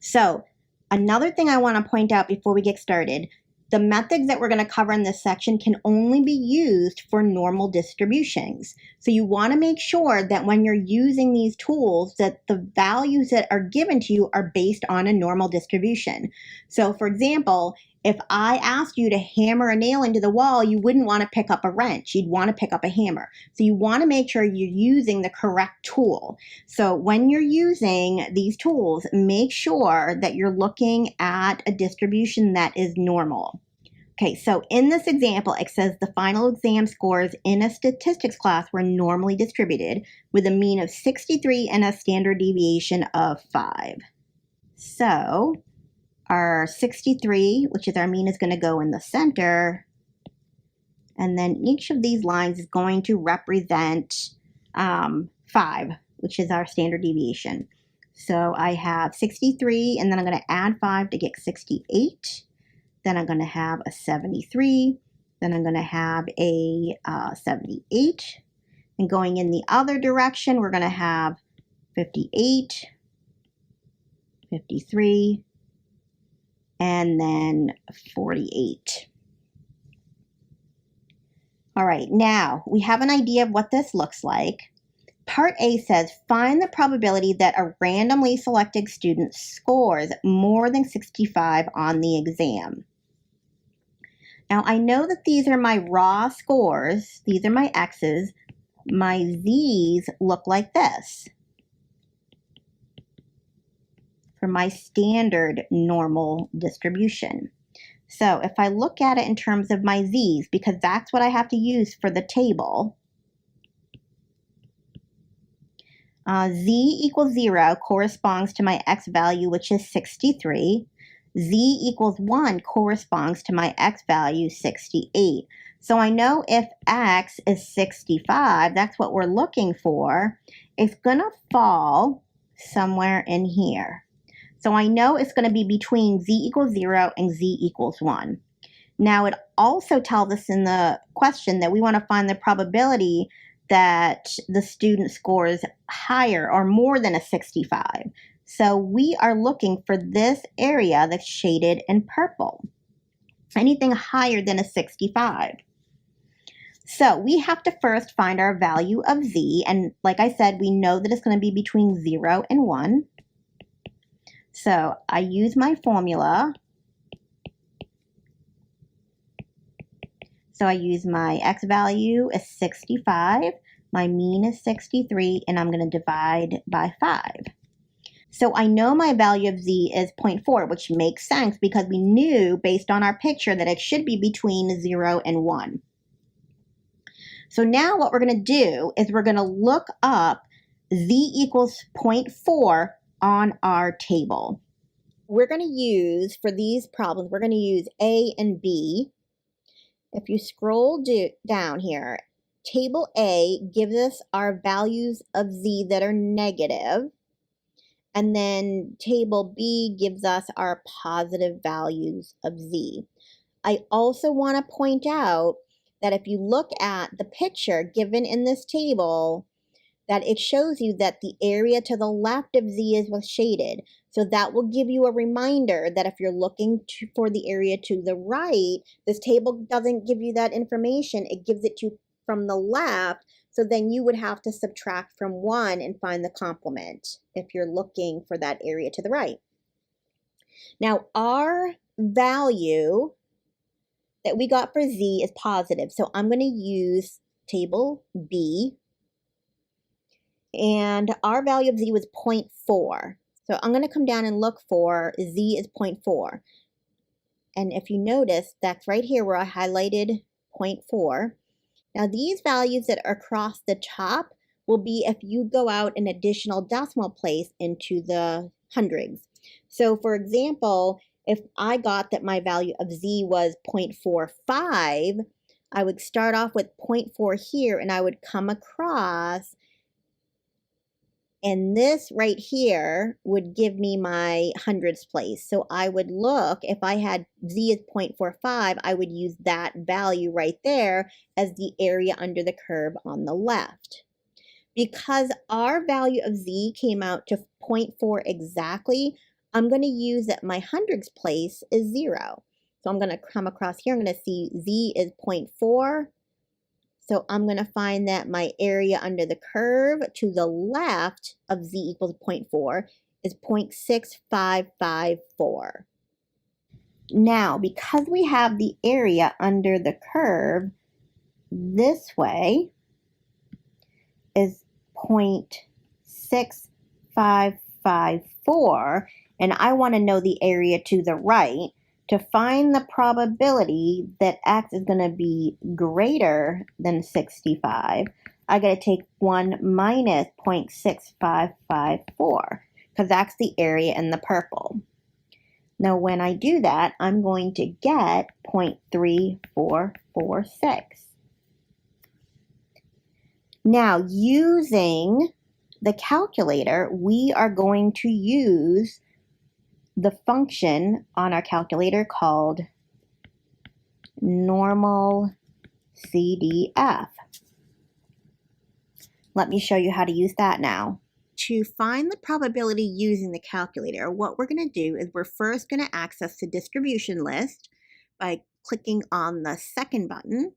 So another thing I want to point out before we get started, the methods that we're going to cover in this section can only be used for normal distributions. So you want to make sure that when you're using these tools that the values that are given to you are based on a normal distribution. So for example, if I asked you to hammer a nail into the wall, you wouldn't want to pick up a wrench. You'd want to pick up a hammer. So you want to make sure you're using the correct tool. So when you're using these tools, make sure that you're looking at a distribution that is normal. Okay, so in this example, it says the final exam scores in a statistics class were normally distributed with a mean of 63 and a standard deviation of 5. So our 63, which is our mean, is going to go in the center. And then each of these lines is going to represent 5, which is our standard deviation. So I have 63, and then I'm going to add 5 to get 68. Then I'm going to have a 73. Then I'm going to have a 78. And going in the other direction, we're going to have 58, 53, and then 48. All right, now we have an idea of what this looks like. Part A says, find the probability that a randomly selected student scores more than 65 on the exam. Now, I know that these are my raw scores. These are my X's. My Z's look like this for my standard normal distribution. So if I look at it in terms of my Z's, because that's what I have to use for the table, Z equals 0 corresponds to my X value, which is 63. Z equals 1 corresponds to my X value, 68. So I know if X is 65, that's what we're looking for, it's going to fall somewhere in here. So I know it's going to be between Z equals 0 and Z equals 1. Now it also tells us in the question that we want to find the probability that the student scores higher or more than a 65. So we are looking for this area that's shaded in purple, anything higher than a 65. So we have to first find our value of Z, and like I said, we know that it's going to be between 0 and 1. So I use my formula. So I use my X value is 65, my mean is 63, and I'm going to divide by 5. So I know my value of Z is 0.4, which makes sense because we knew based on our picture that it should be between 0 and 1. So now what we're going to do is we're going to look up Z equals 0.4 on our table. We're going to use, for these problems, we're going to use A and B. If you scroll down here, table A gives us our values of Z that are negative. And then table B gives us our positive values of Z. I also want to point out that if you look at the picture given in this table, that it shows you that the area to the left of Z is what's shaded. So that will give you a reminder that if you're looking for the area to the right, this table doesn't give you that information. It gives it to you from the left. So then you would have to subtract from 1 and find the complement if you're looking for that area to the right. Now, our value that we got for Z is positive. So I'm going to use table B. And our value of Z was 0.4. So I'm going to come down and look for Z is 0.4. And if you notice, that's right here where I highlighted 0.4. Now these values that are across the top will be if you go out an additional decimal place into the hundreds. So for example, if I got that my value of Z was 0.45, I would start off with 0.4 here and I would come across, and this right here would give me my hundreds place. So I would look, if I had Z is 0.45, I would use that value right there as the area under the curve on the left. Because our value of Z came out to 0.4 exactly, I'm going to use that my hundredths place is 0. So I'm going to come across here. I'm going to see z is 0.4. So I'm going to find that my area under the curve to the left of z equals 0.4 is 0.6554. Now, because we have the area under the curve this way is 0.6554, and I want to know the area to the right, to find the probability that x is going to be greater than 65, I got to take 1 minus 0.6554, because that's the area in the purple. Now, when I do that, I'm going to get 0.3446. Now, using the calculator, we are going to use the function on our calculator called normal CDF. Let me show you how to use that now. To find the probability using the calculator, what we're going to do is we're first going to access the distribution list by clicking on the second button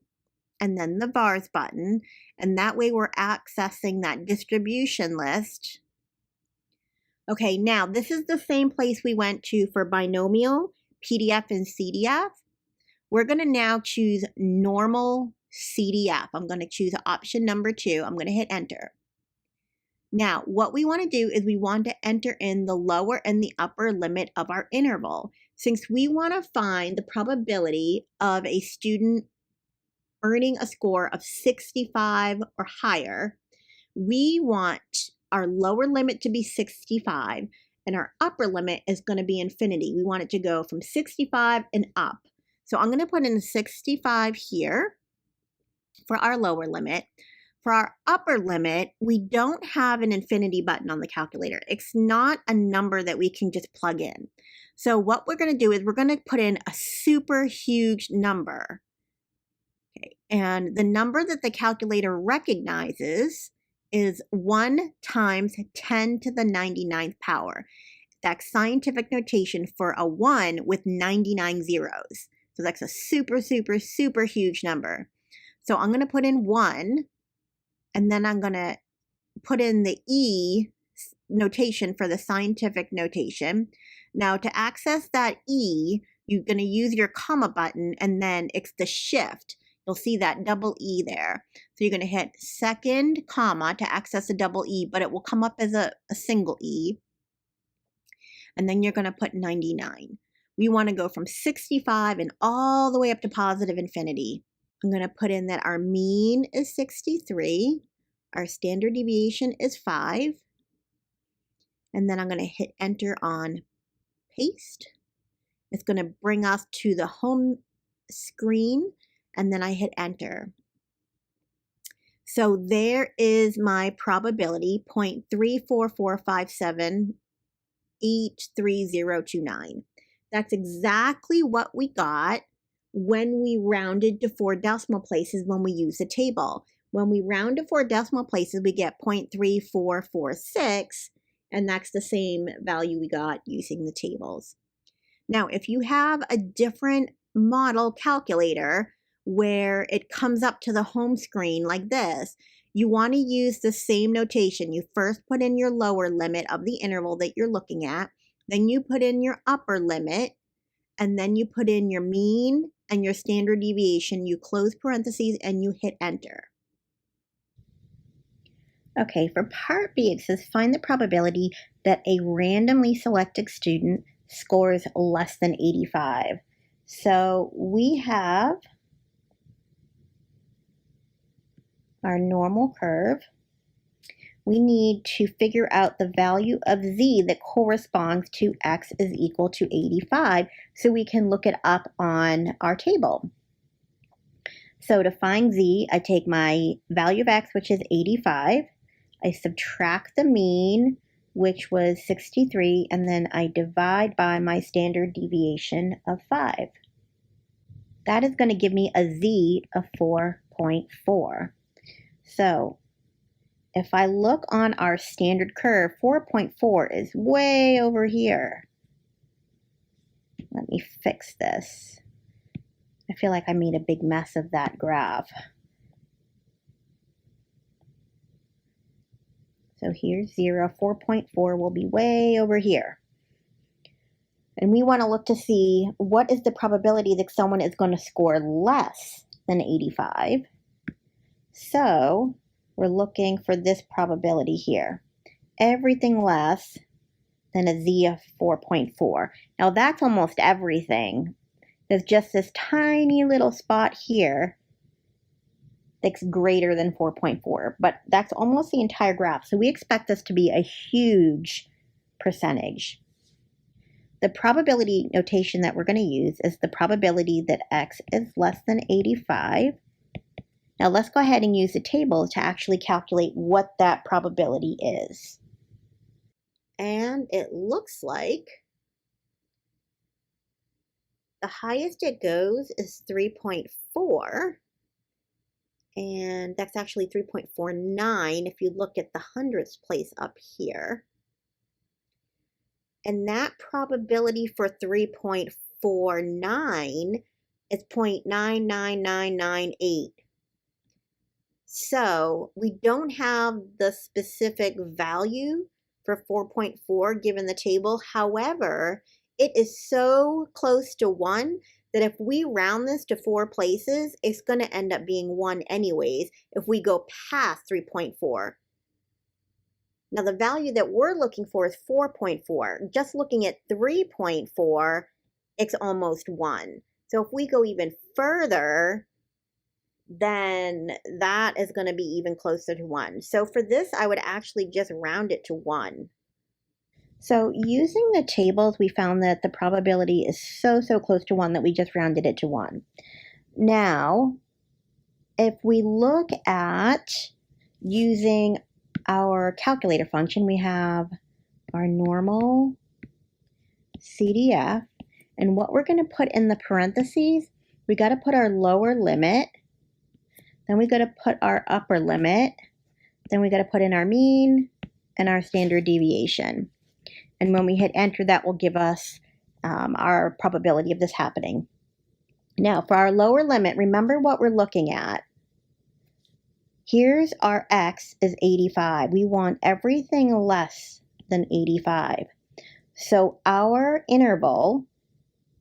and then the vars button, and that way we're accessing that distribution list. Okay, now this is the same place we went to for binomial, PDF, and CDF. We're going to now choose normal CDF. I'm going to choose option number 2. I'm going to hit enter. Now, what we want to do is we want to enter in the lower and the upper limit of our interval. Since we want to find the probability of a student earning a score of 65 or higher, we want our lower limit to be 65 and our upper limit is going to be infinity. We want it to go from 65 and up. So I'm going to put in 65 here for our lower limit. For our upper limit, we don't have an infinity button on the calculator. It's not a number that we can just plug in. So what we're going to do is we're going to put in a super huge number. Okay, and the number that the calculator recognizes is 1 times 10 to the 99th power. That's scientific notation for a 1 with 99 zeros. So that's a super, super, super huge number. So I'm going to put in 1, and then I'm going to put in the E notation for the scientific notation. Now, to access that E, you're going to use your comma button, and then it's the shift. You'll see that double E there. So you're going to hit second comma to access a double E, but it will come up as a single E. And then you're going to put 99. We want to go from 65 and all the way up to positive infinity. I'm going to put in that our mean is 63. Our standard deviation is 5. And then I'm going to hit enter on paste. It's going to bring us to the home screen, and then I hit enter. So there is my probability, 0.34457833029. That's exactly what we got when we rounded to 4 decimal places when we use the table. When we round to 4 decimal places, we get 0.3446, and that's the same value we got using the tables. Now, if you have a different model calculator where it comes up to the home screen like this, you want to use the same notation. You first put in your lower limit of the interval that you're looking at, then you put in your upper limit, and then you put in your mean and your standard deviation. You close parentheses and you hit enter. Okay, for part B, it says find the probability that a randomly selected student scores less than 85. So we have our normal curve. We need to figure out the value of z that corresponds to x is equal to 85, so we can look it up on our table. So to find z, I take my value of x, which is 85. I subtract the mean, which was 63, and then I divide by my standard deviation of 5. That is going to give me a z of 4.4. So if I look on our standard curve, 4.4 is way over here. Let me fix this. I feel like I made a big mess of that graph. So here's 0, 4.4 will be way over here. And we want to look to see what is the probability that someone is going to score less than 85. So we're looking for this probability here. Everything less than a z of 4.4. Now that's almost everything. There's just this tiny little spot here that's greater than 4.4, but that's almost the entire graph. So we expect this to be a huge percentage. The probability notation that we're going to use is the probability that x is less than 85. Now let's go ahead and use the table to actually calculate what that probability is. And it looks like the highest it goes is 3.4. And that's actually 3.49 if you look at the hundredths place up here. And that probability for 3.49 is 0.99998. So we don't have the specific value for 4.4 given the table. However, it is so close to 1 that if we round this to 4 places, it's going to end up being 1 anyways if we go past 3.4. Now the value that we're looking for is 4.4. Just looking at 3.4, it's almost 1. So if we go even further, then that is going to be even closer to 1. So for this, I would actually just round it to 1. So using the tables, we found that the probability is so close to 1 that we just rounded it to 1. Now, if we look at using our calculator function, we have our normal CDF, and what we're going to put in the parentheses, we got to put our lower limit, then we got to put our upper limit, then we got to put in our mean and our standard deviation. And when we hit enter, that will give us our probability of this happening. Now, for our lower limit, remember what we're looking at. Here's our x is 85. We want everything less than 85. So our interval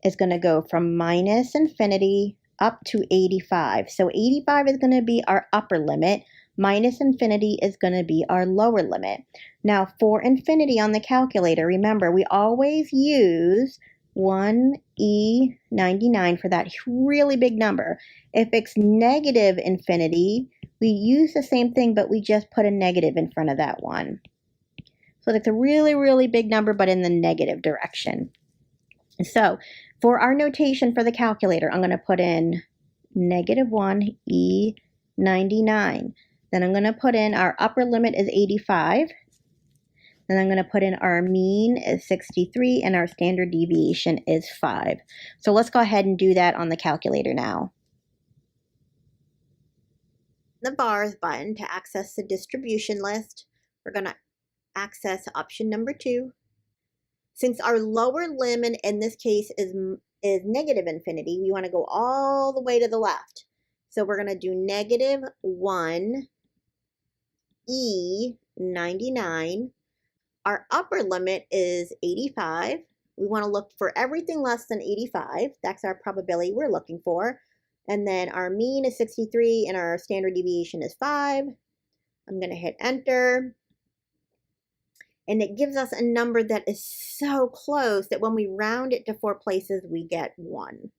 is going to go from minus infinity up to 85. So 85 is going to be our upper limit. Minus infinity is going to be our lower limit. Now for infinity on the calculator, remember we always use 1e99 for that really big number. If it's negative infinity, we use the same thing, but we just put a negative in front of that one. So that's a really big number, but in the negative direction. So for our notation for the calculator, I'm going to put in negative 1e99. Then I'm going to put in our upper limit is 85. Then I'm going to put in our mean is 63 and our standard deviation is 5. So let's go ahead and do that on the calculator now. The bars button to access the distribution list, we're going to access option number 2. Since our lower limit in this case is negative infinity, we want to go all the way to the left. So we're going to do negative 1e99. Our upper limit is 85. We want to look for everything less than 85. That's our probability we're looking for. And then our mean is 63 and our standard deviation is 5. I'm going to hit enter. And it gives us a number that is so close that when we round it to 4 places, we get 1.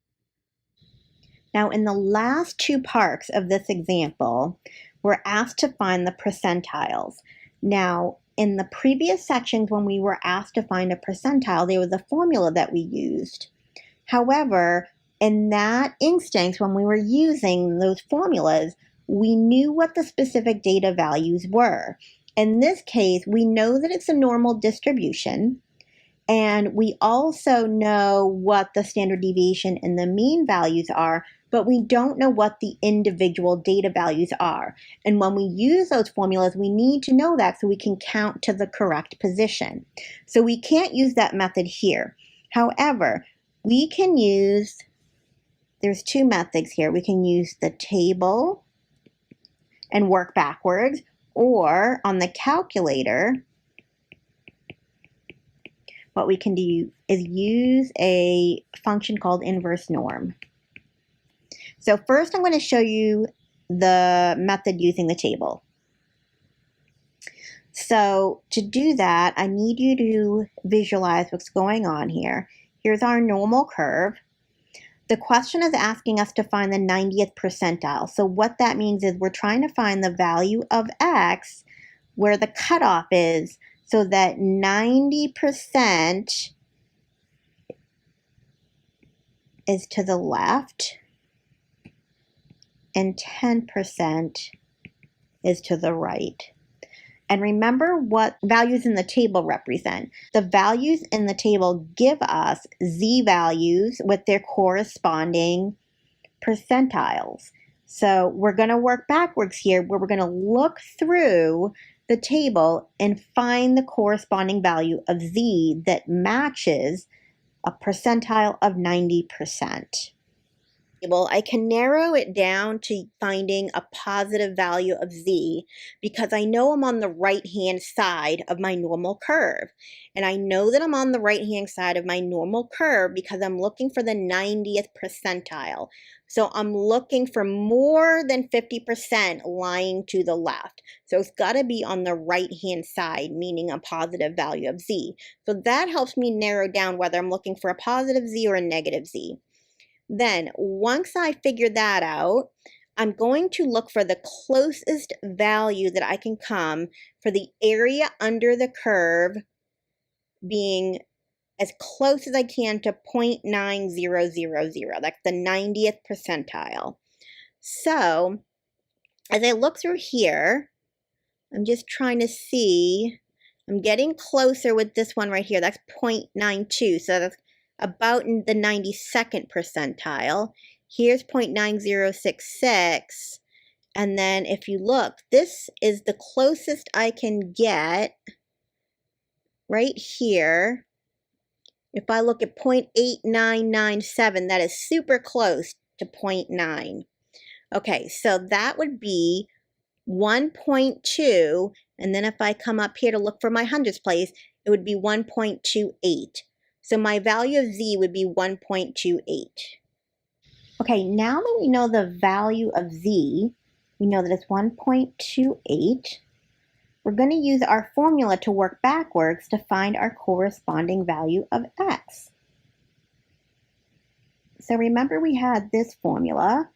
Now, in the last 2 parts of this example, we're asked to find the percentiles. Now, in the previous sections, when we were asked to find a percentile, there was a formula that we used. However, in that instance, when we were using those formulas, we knew what the specific data values were. In this case, we know that it's a normal distribution, and we also know what the standard deviation and the mean values are, but we don't know what the individual data values are. And when we use those formulas, we need to know that so we can count to the correct position. So we can't use that method here. However, we can use, there's two methods here. We can use the table and work backwards, or on the calculator, what we can do is use a function called inverse norm. So first I'm going to show you the method using the table. So to do that, I need you to visualize what's going on here. Here's our normal curve. The question is asking us to find the 90th percentile. So what that means is we're trying to find the value of x where the cutoff is, so that 90% is to the left and 10% is to the right. And remember what values in the table represent. The values in the table give us z values with their corresponding percentiles. So we're going to work backwards here, where we're going to look through the table and find the corresponding value of z that matches a percentile of 90%. I can narrow it down to finding a positive value of z because I know I'm on the right-hand side of my normal curve. And I know that I'm on the right-hand side of my normal curve because I'm looking for the 90th percentile. So I'm looking for more than 50% lying to the left. So it's got to be on the right-hand side, meaning a positive value of z. So that helps me narrow down whether I'm looking for a positive z or a negative z. Then, once I figure that out, I'm going to look for the closest value that I can come for the area under the curve being as close as I can to 0.9000. That's the 90th percentile. So, as I look through here, I'm just trying to see, I'm getting closer with this one right here. That's 0.92. So that's about in the 92nd percentile. Here's 0.9066. And then if you look, this is the closest I can get right here. If I look at 0.8997, that is super close to 0.9. Okay, so that would be 1.2. And then if I come up here to look for my hundredths place, it would be 1.28. So my value of z would be 1.28. Okay, now that we know the value of z, we know that it's 1.28. We're going to use our formula to work backwards to find our corresponding value of x. So remember we had this formula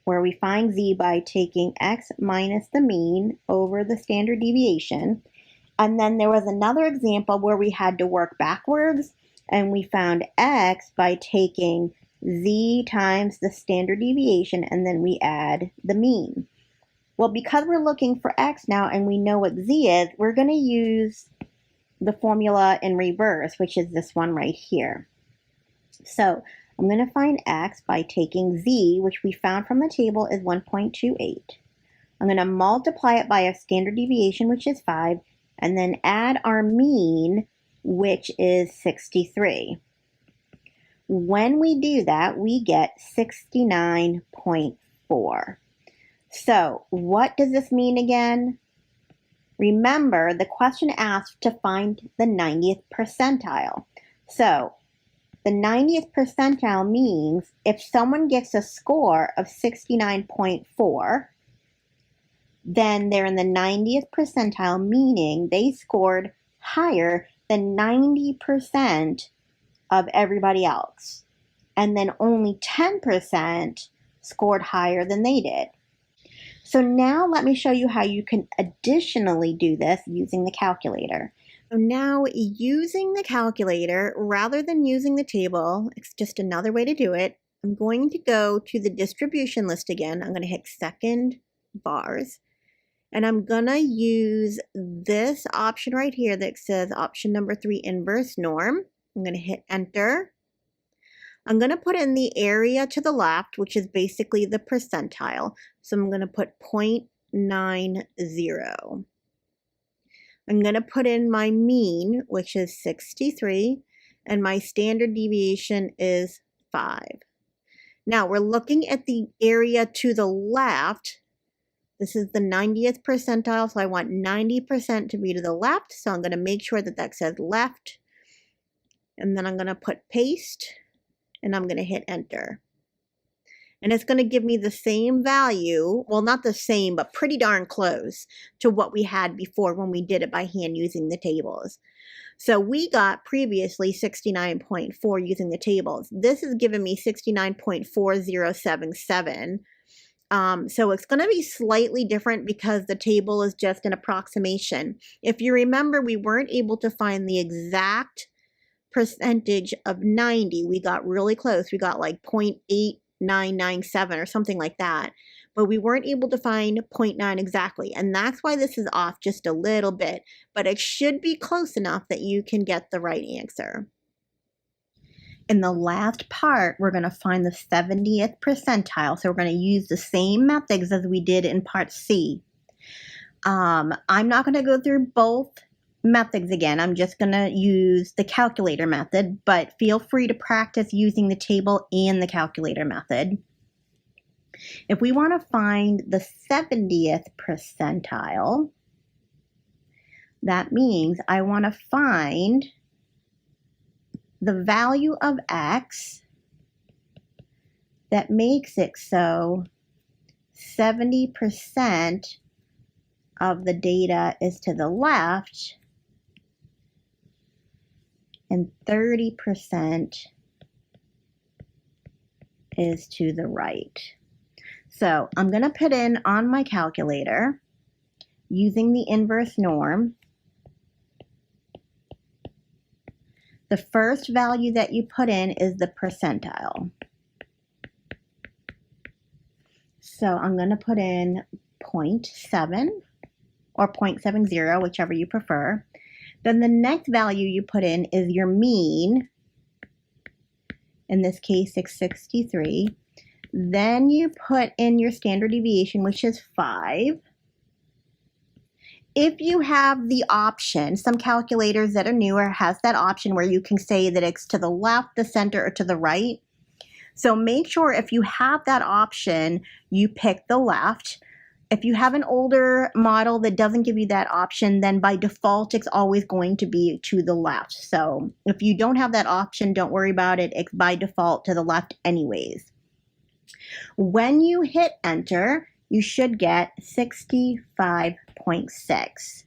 where we find z by taking x minus the mean over the standard deviation. And then there was another example where we had to work backwards and we found x by taking z times the standard deviation and then we add the mean. Well, because we're looking for x now and we know what z is, we're going to use the formula in reverse, which is this one right here. So I'm going to find x by taking z, which we found from the table is 1.28. I'm going to multiply it by a standard deviation, which is 5, and then add our mean, which is 63. When we do that, we get 69.4. So what does this mean again? Remember, the question asked to find the 90th percentile. So the 90th percentile means if someone gets a score of 69.4, then they're in the 90th percentile, meaning they scored higher than 90% of everybody else. And then only 10% scored higher than they did. So now let me show you how you can additionally do this using the calculator. So now using the calculator, rather than using the table, it's just another way to do it. I'm going to go to the distribution list again. I'm going to hit second bars. And I'm going to use this option right here that says option number 3, inverse norm. I'm going to hit enter. I'm going to put in the area to the left, which is basically the percentile. So I'm going to put 0.90. I'm going to put in my mean, which is 63. and my standard deviation is 5. Now we're looking at the area to the left. This is the 90th percentile, so I want 90% to be to the left, so I'm going to make sure that that says left, and then I'm going to put paste, and I'm going to hit enter. And it's going to give me the same value, well, not the same, but pretty darn close to what we had before when we did it by hand using the tables. So we got previously 69.4 using the tables. This is giving me 69.4077. So it's going to be slightly different because the table is just an approximation. If you remember, we weren't able to find the exact percentage of 90. We got really close. We got like 0.8997 or something like that. But we weren't able to find 0.9 exactly. And that's why this is off just a little bit. But it should be close enough that you can get the right answer. In the last part, we're going to find the 70th percentile. So we're going to use the same methods as we did in part C. I'm not going to go through both methods again. I'm just going to use the calculator method, but feel free to practice using the table and the calculator method. If we want to find the 70th percentile, that means I want to find the value of x that makes it so 70% of the data is to the left and 30% is to the right. So I'm going to put in on my calculator using the inverse norm. The first value that you put in is the percentile. So I'm going to put in 0.7 or 0.70, whichever you prefer. Then the next value you put in is your mean, in this case 663. Then you put in your standard deviation, which is 5. If you have the option, some calculators that are newer has that option where you can say that it's to the left, the center, or to the right. So make sure if you have that option, you pick the left. If you have an older model that doesn't give you that option, then by default, it's always going to be to the left. So if you don't have that option, don't worry about it. It's by default to the left anyways. When you hit enter, you should get 65.6.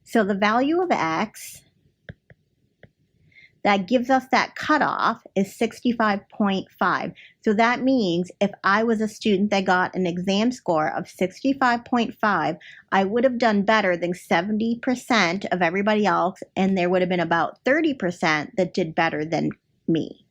So the value of x that gives us that cutoff is 65.5. So that means if I was a student that got an exam score of 65.5, I would have done better than 70% of everybody else, and there would have been about 30% that did better than me.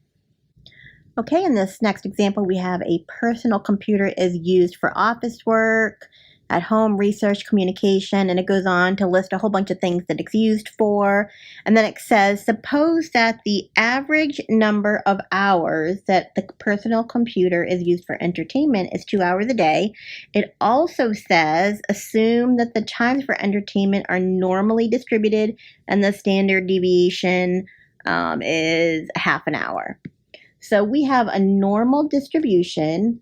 Okay, in this next example, we have a personal computer is used for office work, at home research, communication, and it goes on to list a whole bunch of things that it's used for. And then it says, suppose that the average number of hours that the personal computer is used for entertainment is 2 hours a day. It also says, assume that the times for entertainment are normally distributed and the standard deviation is half an hour. So we have a normal distribution.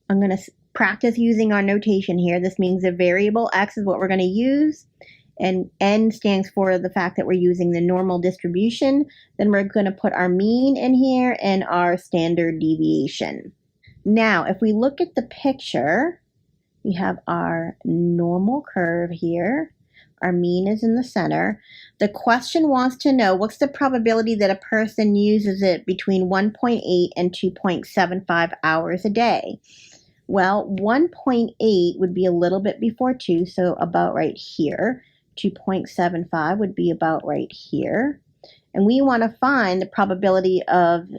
I'm going to practice using our notation here. This means the variable x is what we're going to use, and n stands for the fact that we're using the normal distribution. Then we're going to put our mean in here and our standard deviation. Now, if we look at the picture, we have our normal curve here. Our mean is in the center. The question wants to know what's the probability that a person uses it between 1.8 and 2.75 hours a day. Well, 1.8 would be a little bit before 2, so about right here. 2.75 would be about right here. And we want to find the probability of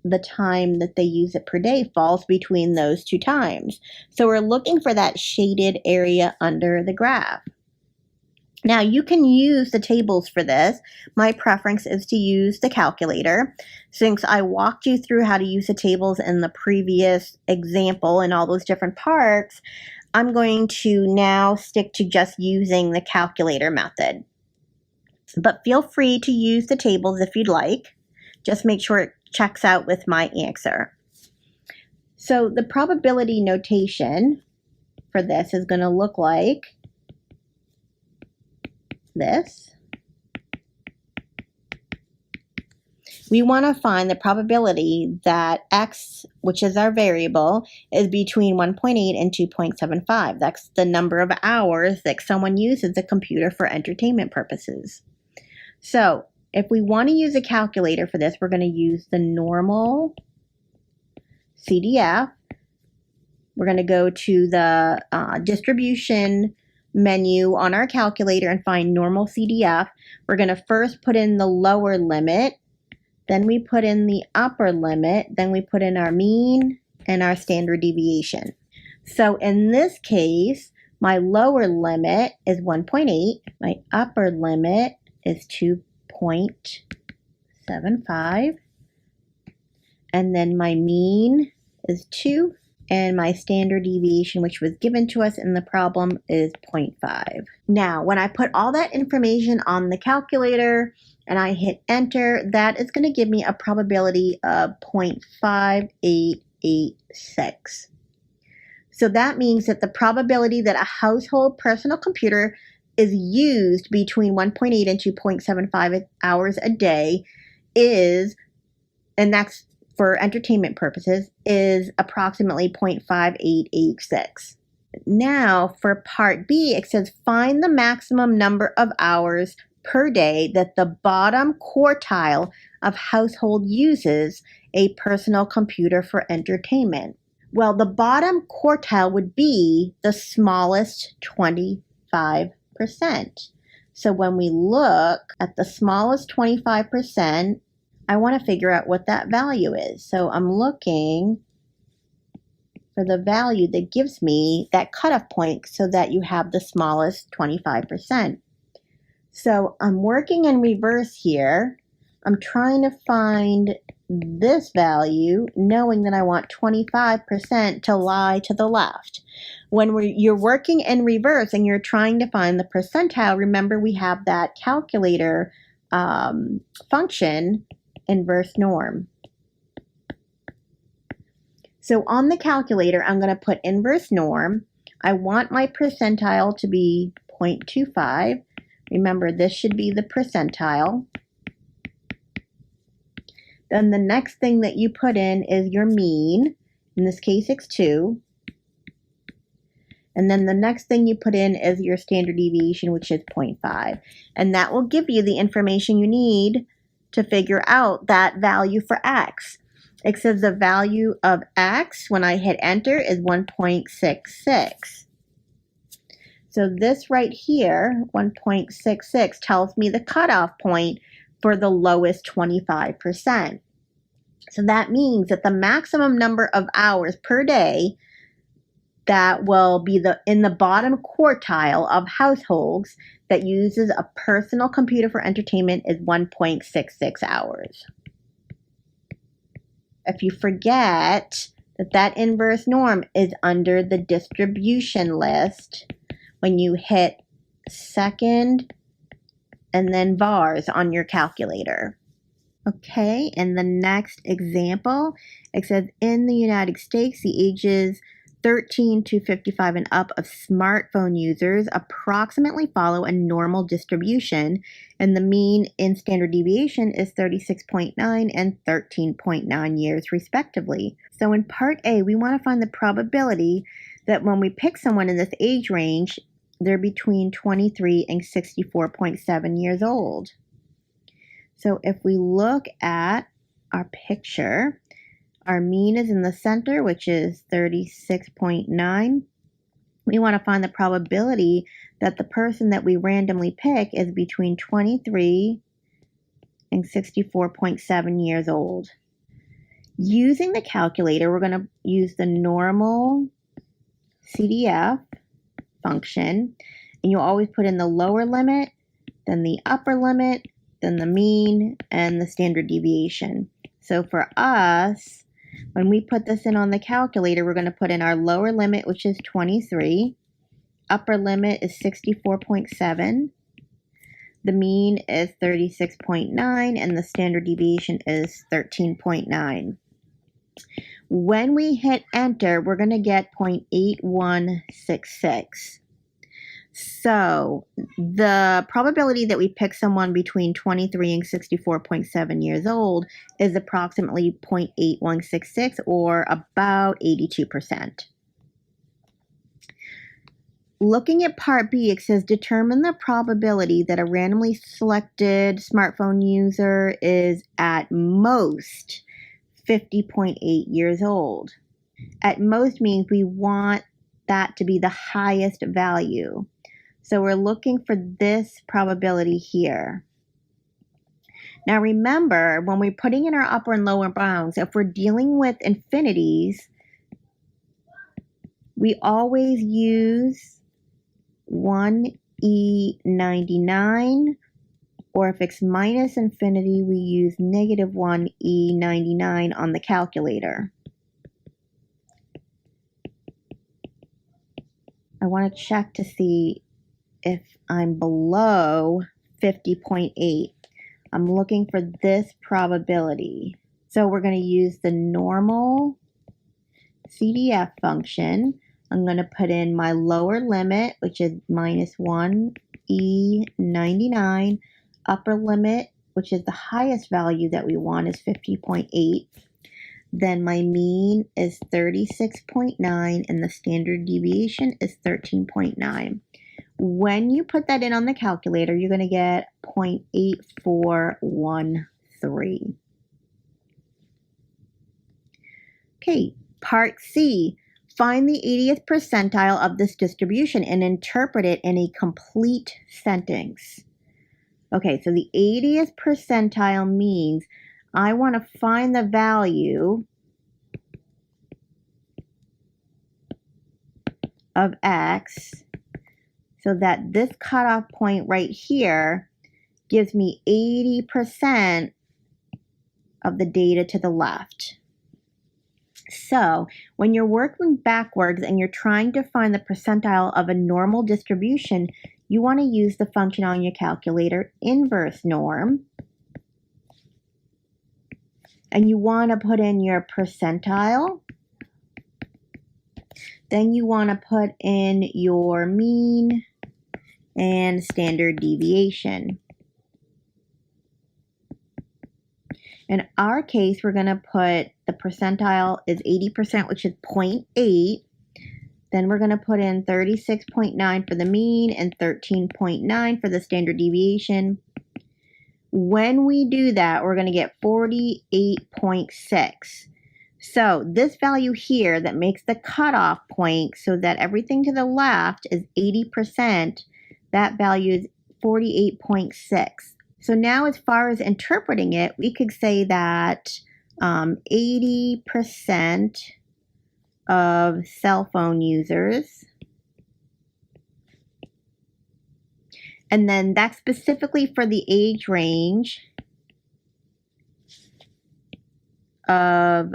the time that they use it per day falls between those two times. So we're looking for that shaded area under the graph. Now you can use the tables for this. My preference is to use the calculator. Since I walked you through how to use the tables in the previous example and all those different parts, I'm going to now stick to just using the calculator method. but feel free to use the tables if you'd like. Just make sure it checks out with my answer. So the probability notation for this is going to look like this. We want to find the probability that x, which is our variable, is between 1.8 and 2.75. That's the number of hours that someone uses the computer for entertainment purposes. So if we want to use a calculator for this, we're going to use the normal CDF. We're going to go to the distribution menu on our calculator and find normal CDF. We're going to first put in the lower limit, then we put in the upper limit, then we put in our mean and our standard deviation. So in this case, my lower limit is 1.8, my upper limit is 2.75, and then my mean is 2, and my standard deviation, which was given to us in the problem, is 0.5. Now, when I put all that information on the calculator and I hit enter, that is going to give me a probability of 0.5886. So that means that the probability that a household personal computer is used between 1.8 and 2.75 hours a day is, and that's for entertainment purposes, is approximately 0.5886. Now for part B, it says find the maximum number of hours per day that the bottom quartile of household uses a personal computer for entertainment. Well, the bottom quartile would be the smallest 25%. So when we look at the smallest 25%, I want to figure out what that value is. So I'm looking for the value that gives me that cutoff point so that you have the smallest 25%. So I'm working in reverse here. I'm trying to find this value, knowing that I want 25% to lie to the left. When you're working in reverse and you're trying to find the percentile, remember we have that calculator function, inverse norm. So on the calculator, I'm going to put inverse norm. I want my percentile to be 0.25. Remember, this should be the percentile. Then the next thing that you put in is your mean. In this case, it's 2. And then the next thing you put in is your standard deviation, which is 0.5. And that will give you the information you need to figure out that value for x. It says the value of x when I hit enter is 1.66. So this right here, 1.66, tells me the cutoff point for the lowest 25%. So that means that the maximum number of hours per day that will be in the bottom quartile of households that uses a personal computer for entertainment is 1.66 hours. If you forget that inverse norm is under the distribution list, when you hit second and then vars on your calculator. Okay, in the next example, it says in the United States, the ages 13 to 55 and up of smartphone users approximately follow a normal distribution, and the mean in standard deviation is 36.9 and 13.9 years respectively. So in part A, we want to find the probability that when we pick someone in this age range, they're between 23 and 64.7 years old. So if we look at our picture, our mean is in the center, which is 36.9. We want to find the probability that the person that we randomly pick is between 23 and 64.7 years old. Using the calculator, we're going to use the normal CDF function, and you'll always put in the lower limit, then the upper limit, then the mean, and the standard deviation. So for us, when we put this in on the calculator, we're going to put in our lower limit, which is 23. Upper limit is 64.7. The mean is 36.9 and the standard deviation is 13.9. When we hit enter, we're going to get 0.8166. So the probability that we pick someone between 23 and 64.7 years old is approximately 0.8166, or about 82%. Looking at part B, it says determine the probability that a randomly selected smartphone user is at most 50.8 years old. At most means we want that to be the highest value. So we're looking for this probability here. Now remember, when we're putting in our upper and lower bounds, if we're dealing with infinities, we always use 1e99, or if it's minus infinity, we use negative 1e99 on the calculator. I want to check to see if I'm below 50.8. I'm looking for this probability. So we're going to use the normal CDF function. I'm going to put in my lower limit, which is minus 1e99. Upper limit, which is the highest value that we want, is 50.8. Then my mean is 36.9 and the standard deviation is 13.9. When you put that in on the calculator, you're going to get 0.8413. Okay, part C. Find the 80th percentile of this distribution and interpret it in a complete sentence. Okay, so the 80th percentile means I want to find the value of X so that this cutoff point right here gives me 80% of the data to the left. So when you're working backwards and you're trying to find the percentile of a normal distribution, you want to use the function on your calculator, inverse norm. And you want to put in your percentile. Then you want to put in your mean and standard deviation. In our case, we're going to put the percentile is 80%, which is 0.8. Then we're going to put in 36.9 for the mean and 13.9 for the standard deviation. When we do that, we're going to get 48.6. So this value here that makes the cutoff point so that everything to the left is 80%, that value is 48.6. So now as far as interpreting it, we could say that 80% of cell phone users, and then that's specifically for the age range of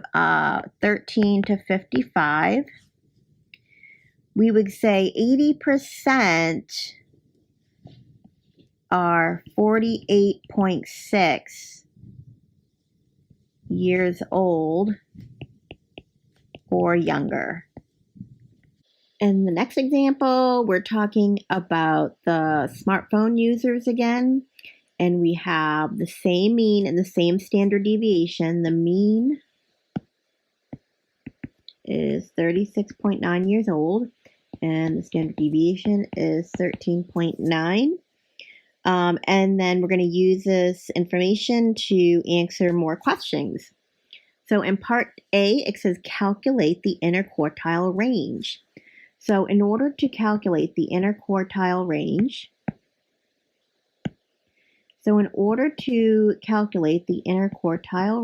13 to 55. We would say 80% are 48.6 years old or younger. In the next example, we're talking about the smartphone users again, and we have the same mean and the same standard deviation. The mean is 36.9 years old, and the standard deviation is 13.9. And then we're going to use this information to answer more questions. So in part A, it says calculate the interquartile range. So in order to calculate the interquartile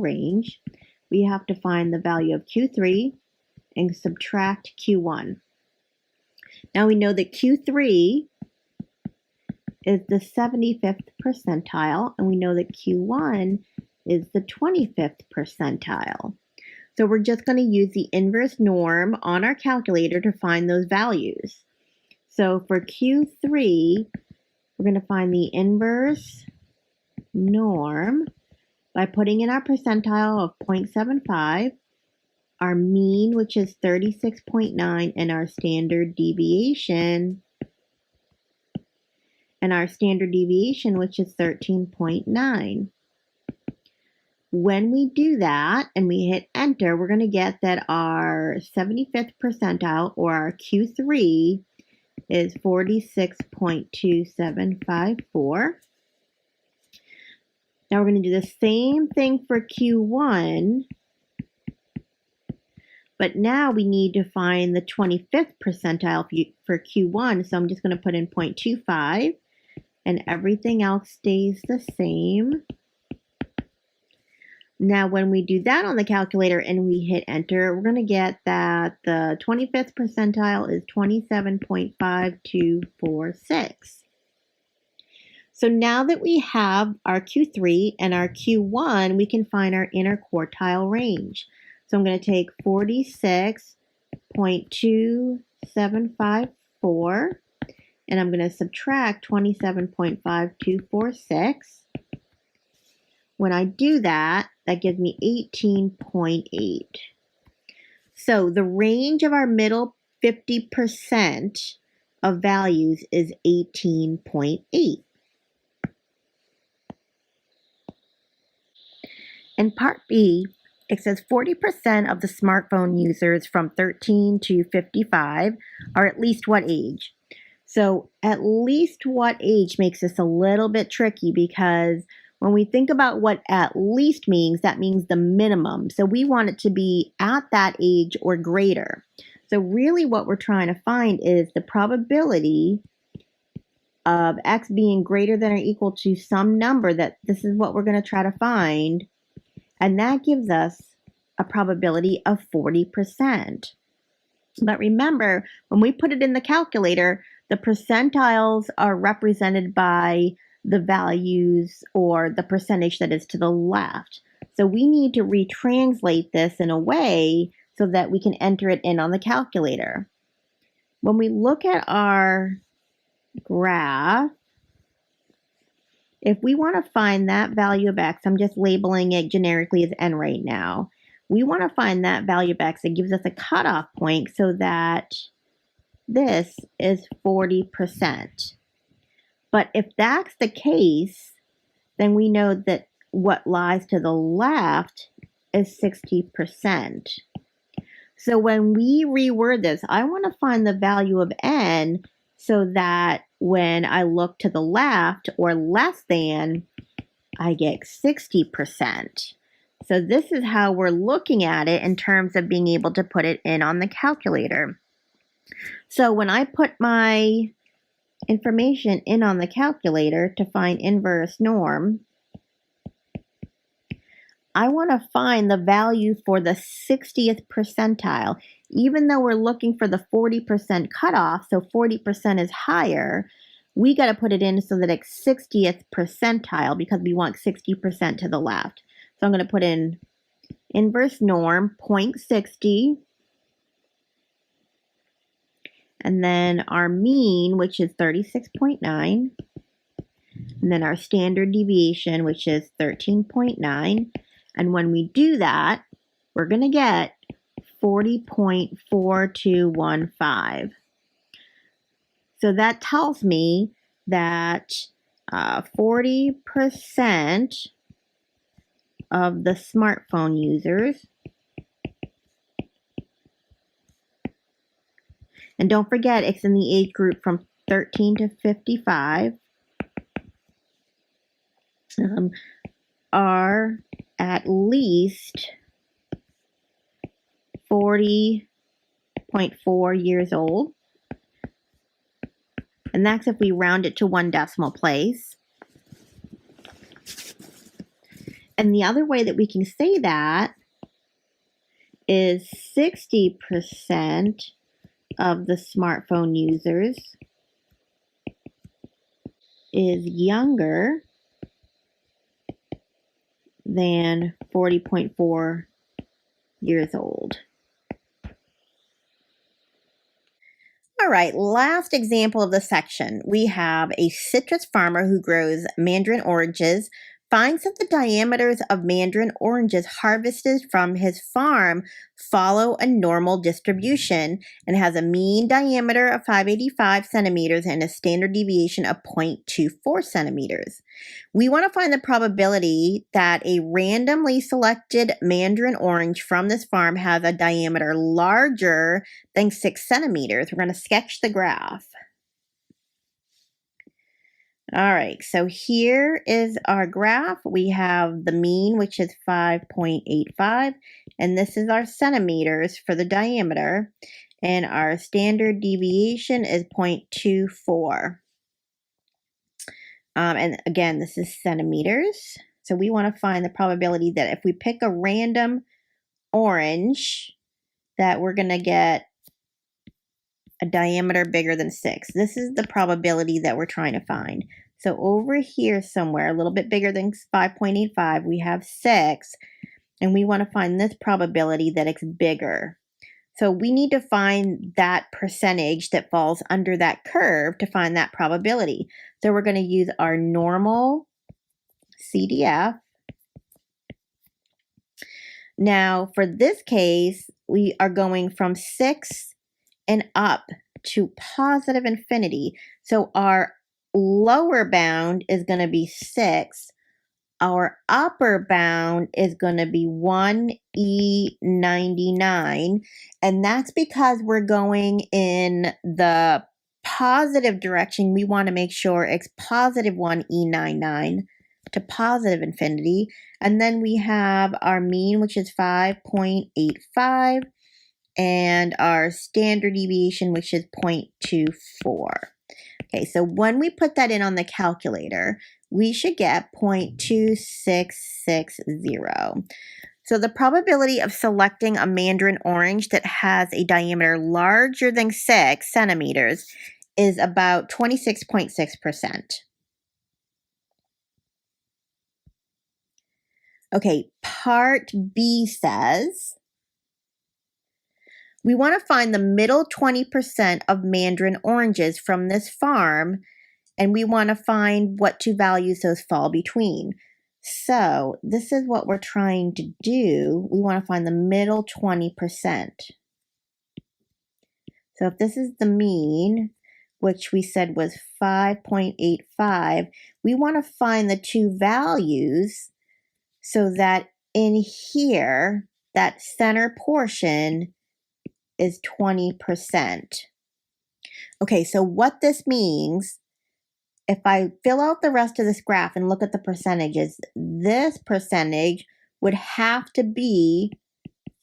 range, we have to find the value of Q3 and subtract Q1. Now we know that Q3 is the 75th percentile, and we know that Q1 is the 25th percentile. So we're just going to use the inverse norm on our calculator to find those values. So for Q3, We're going to find the inverse norm by putting in our percentile of 0.75, our mean, which is 36.9, and our standard deviation, which is 13.9. When we do that and we hit enter, we're going to get that our 75th percentile, or our Q3, is 46.2754. Now we're going to do the same thing for Q1, but now we need to find the 25th percentile for Q1, so I'm just going to put in 0.25, and everything else stays the same. Now, when we do that on the calculator and we hit enter, we're going to get that the 25th percentile is 27.5246. So now that we have our Q3 and our Q1, we can find our inner quartile range. So I'm going to take 46.2754, and I'm going to subtract 27.5246. When I do that, that gives me 18.8. So the range of our middle 50% of values is 18.8. In part B, it says 40% of the smartphone users from 13 to 55 are at least what age? So at least what age makes this a little bit tricky, because when we think about what at least means, that means the minimum. So we want it to be at that age or greater. So really what we're trying to find is the probability of X being greater than or equal to some number, that this is what we're going to try to find. And that gives us a probability of 40%. But remember, when we put it in the calculator, the percentiles are represented by the values or the percentage that is to the left. So we need to retranslate this in a way so that we can enter it in on the calculator. When we look at our graph, if we want to find that value of X, I'm just labeling it generically as N right now. We want to find that value of X that gives us a cutoff point so that this is 40%. But if that's the case, then we know that what lies to the left is 60%. So when we reword this, I want to find the value of N so that when I look to the left or less than, I get 60%. So this is how we're looking at it in terms of being able to put it in on the calculator. So when I put my information in on the calculator to find inverse norm, I want to find the value for the 60th percentile. Even though we're looking for the 40% cutoff, so 40% is higher, we got to put it in so that it's 60th percentile because we want 60% to the left. So I'm going to put in inverse norm 0.60, and then our mean, which is 36.9, and then our standard deviation, which is 13.9. And when we do that, we're going to get 40.4215. So that tells me that 40% of the smartphone users, and don't forget it's in the age group from 13 to 55, are at least 40.4 years old. And that's if we round it to one decimal place. And the other way that we can say that is 60% of the smartphone users is younger than 40.4 years old. All right, last example of the section. We have a citrus farmer who grows mandarin oranges, finds that the diameters of mandarin oranges harvested from his farm follow a normal distribution and has a mean diameter of 585 centimeters and a standard deviation of 0.24 centimeters. We want to find the probability that a randomly selected mandarin orange from this farm has a diameter larger than 6 centimeters. We're going to sketch the graph. All right, so here is our graph. We have the mean, which is 5.85, and this is our centimeters for the diameter, and our standard deviation is 0.24. And again, this is centimeters. So we want to find the probability that if we pick a random orange, that we're going to get a diameter bigger than 6. This is the probability that we're trying to find. So over here somewhere, a little bit bigger than 5.85, we have 6, and we want to find this probability that it's bigger. So we need to find that percentage that falls under that curve to find that probability. So we're going to use our normal CDF. Now for this case, we are going from 6 and up to positive infinity. So our lower bound is going to be 6. Our upper bound is going to be 1E99, and that's because we're going in the positive direction. We want to make sure it's positive 1E99 to positive infinity, and then we have our mean, which is 5.85, and our standard deviation, which is 0.24. Okay, so when we put that in on the calculator, we should get 0.2660. So the probability of selecting a mandarin orange that has a diameter larger than 6 centimeters is about 26.6%. Okay, part B says, we want to find the middle 20% of mandarin oranges from this farm, and we want to find what two values those fall between. So this is what we're trying to do. We want to find the middle 20%. So if this is the mean, which we said was 5.85, we want to find the two values so that in here, that center portion is 20%. Okay, so what this means, if I fill out the rest of this graph and look at the percentages, this percentage would have to be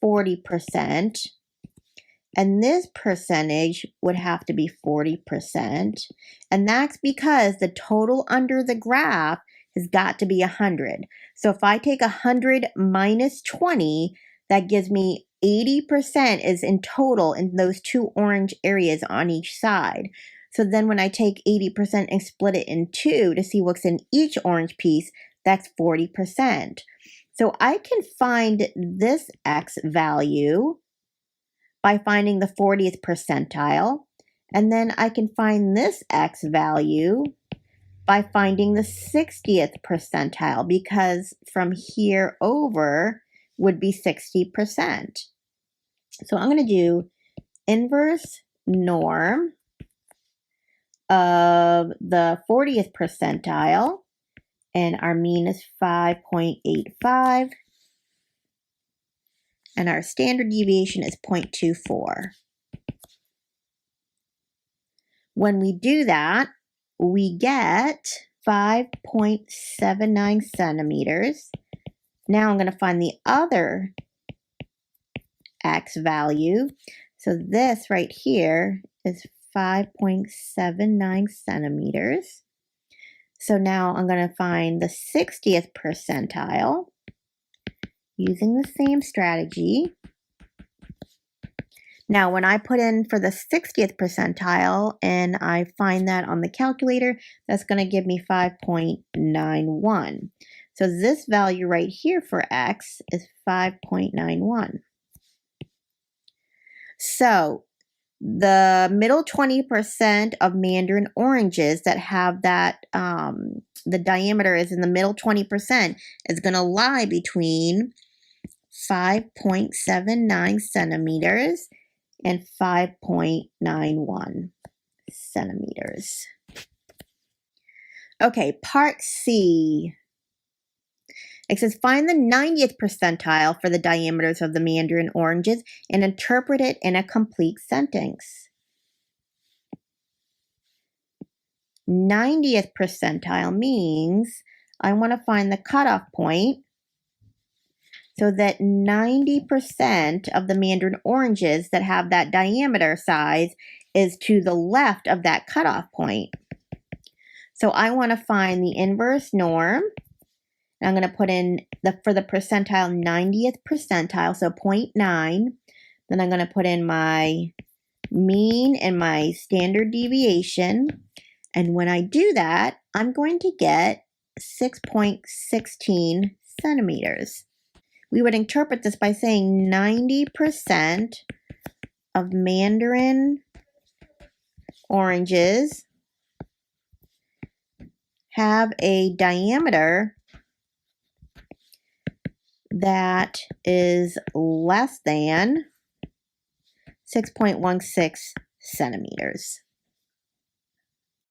40%, and this percentage would have to be 40%, and that's because the total under the graph has got to be 100. So if I take 100 minus 20, that gives me 80% is in total in those two orange areas on each side. So then when I take 80% and split it in two to see what's in each orange piece, that's 40%. So I can find this X value by finding the 40th percentile, and then I can find this X value by finding the 60th percentile, because from here over would be 60%. So I'm going to do inverse norm of the 40th percentile, and our mean is 5.85, and our standard deviation is 0.24. When we do that, we get 5.79 centimeters. Now I'm going to find the other X value. So this right here is 5.79 centimeters. So now I'm going to find the 60th percentile using the same strategy. Now, when I put in for the 60th percentile and I find that on the calculator, that's going to give me 5.91. So this value right here for X is 5.91. So the middle 20% of mandarin oranges that have that, the diameter is in the middle 20% is going to lie between 5.79 centimeters and 5.91 centimeters. Okay, part C. It says find the 90th percentile for the diameters of the mandarin oranges and interpret it in a complete sentence. 90th percentile means I want to find the cutoff point so that 90% of the mandarin oranges that have that diameter size is to the left of that cutoff point. So I want to find the inverse norm. I'm going to put in for the percentile 90th percentile, so 0.9. Then I'm going to put in my mean and my standard deviation. And when I do that, I'm going to get 6.16 centimeters. We would interpret this by saying 90% of mandarin oranges have a diameter that is less than 6.16 centimeters.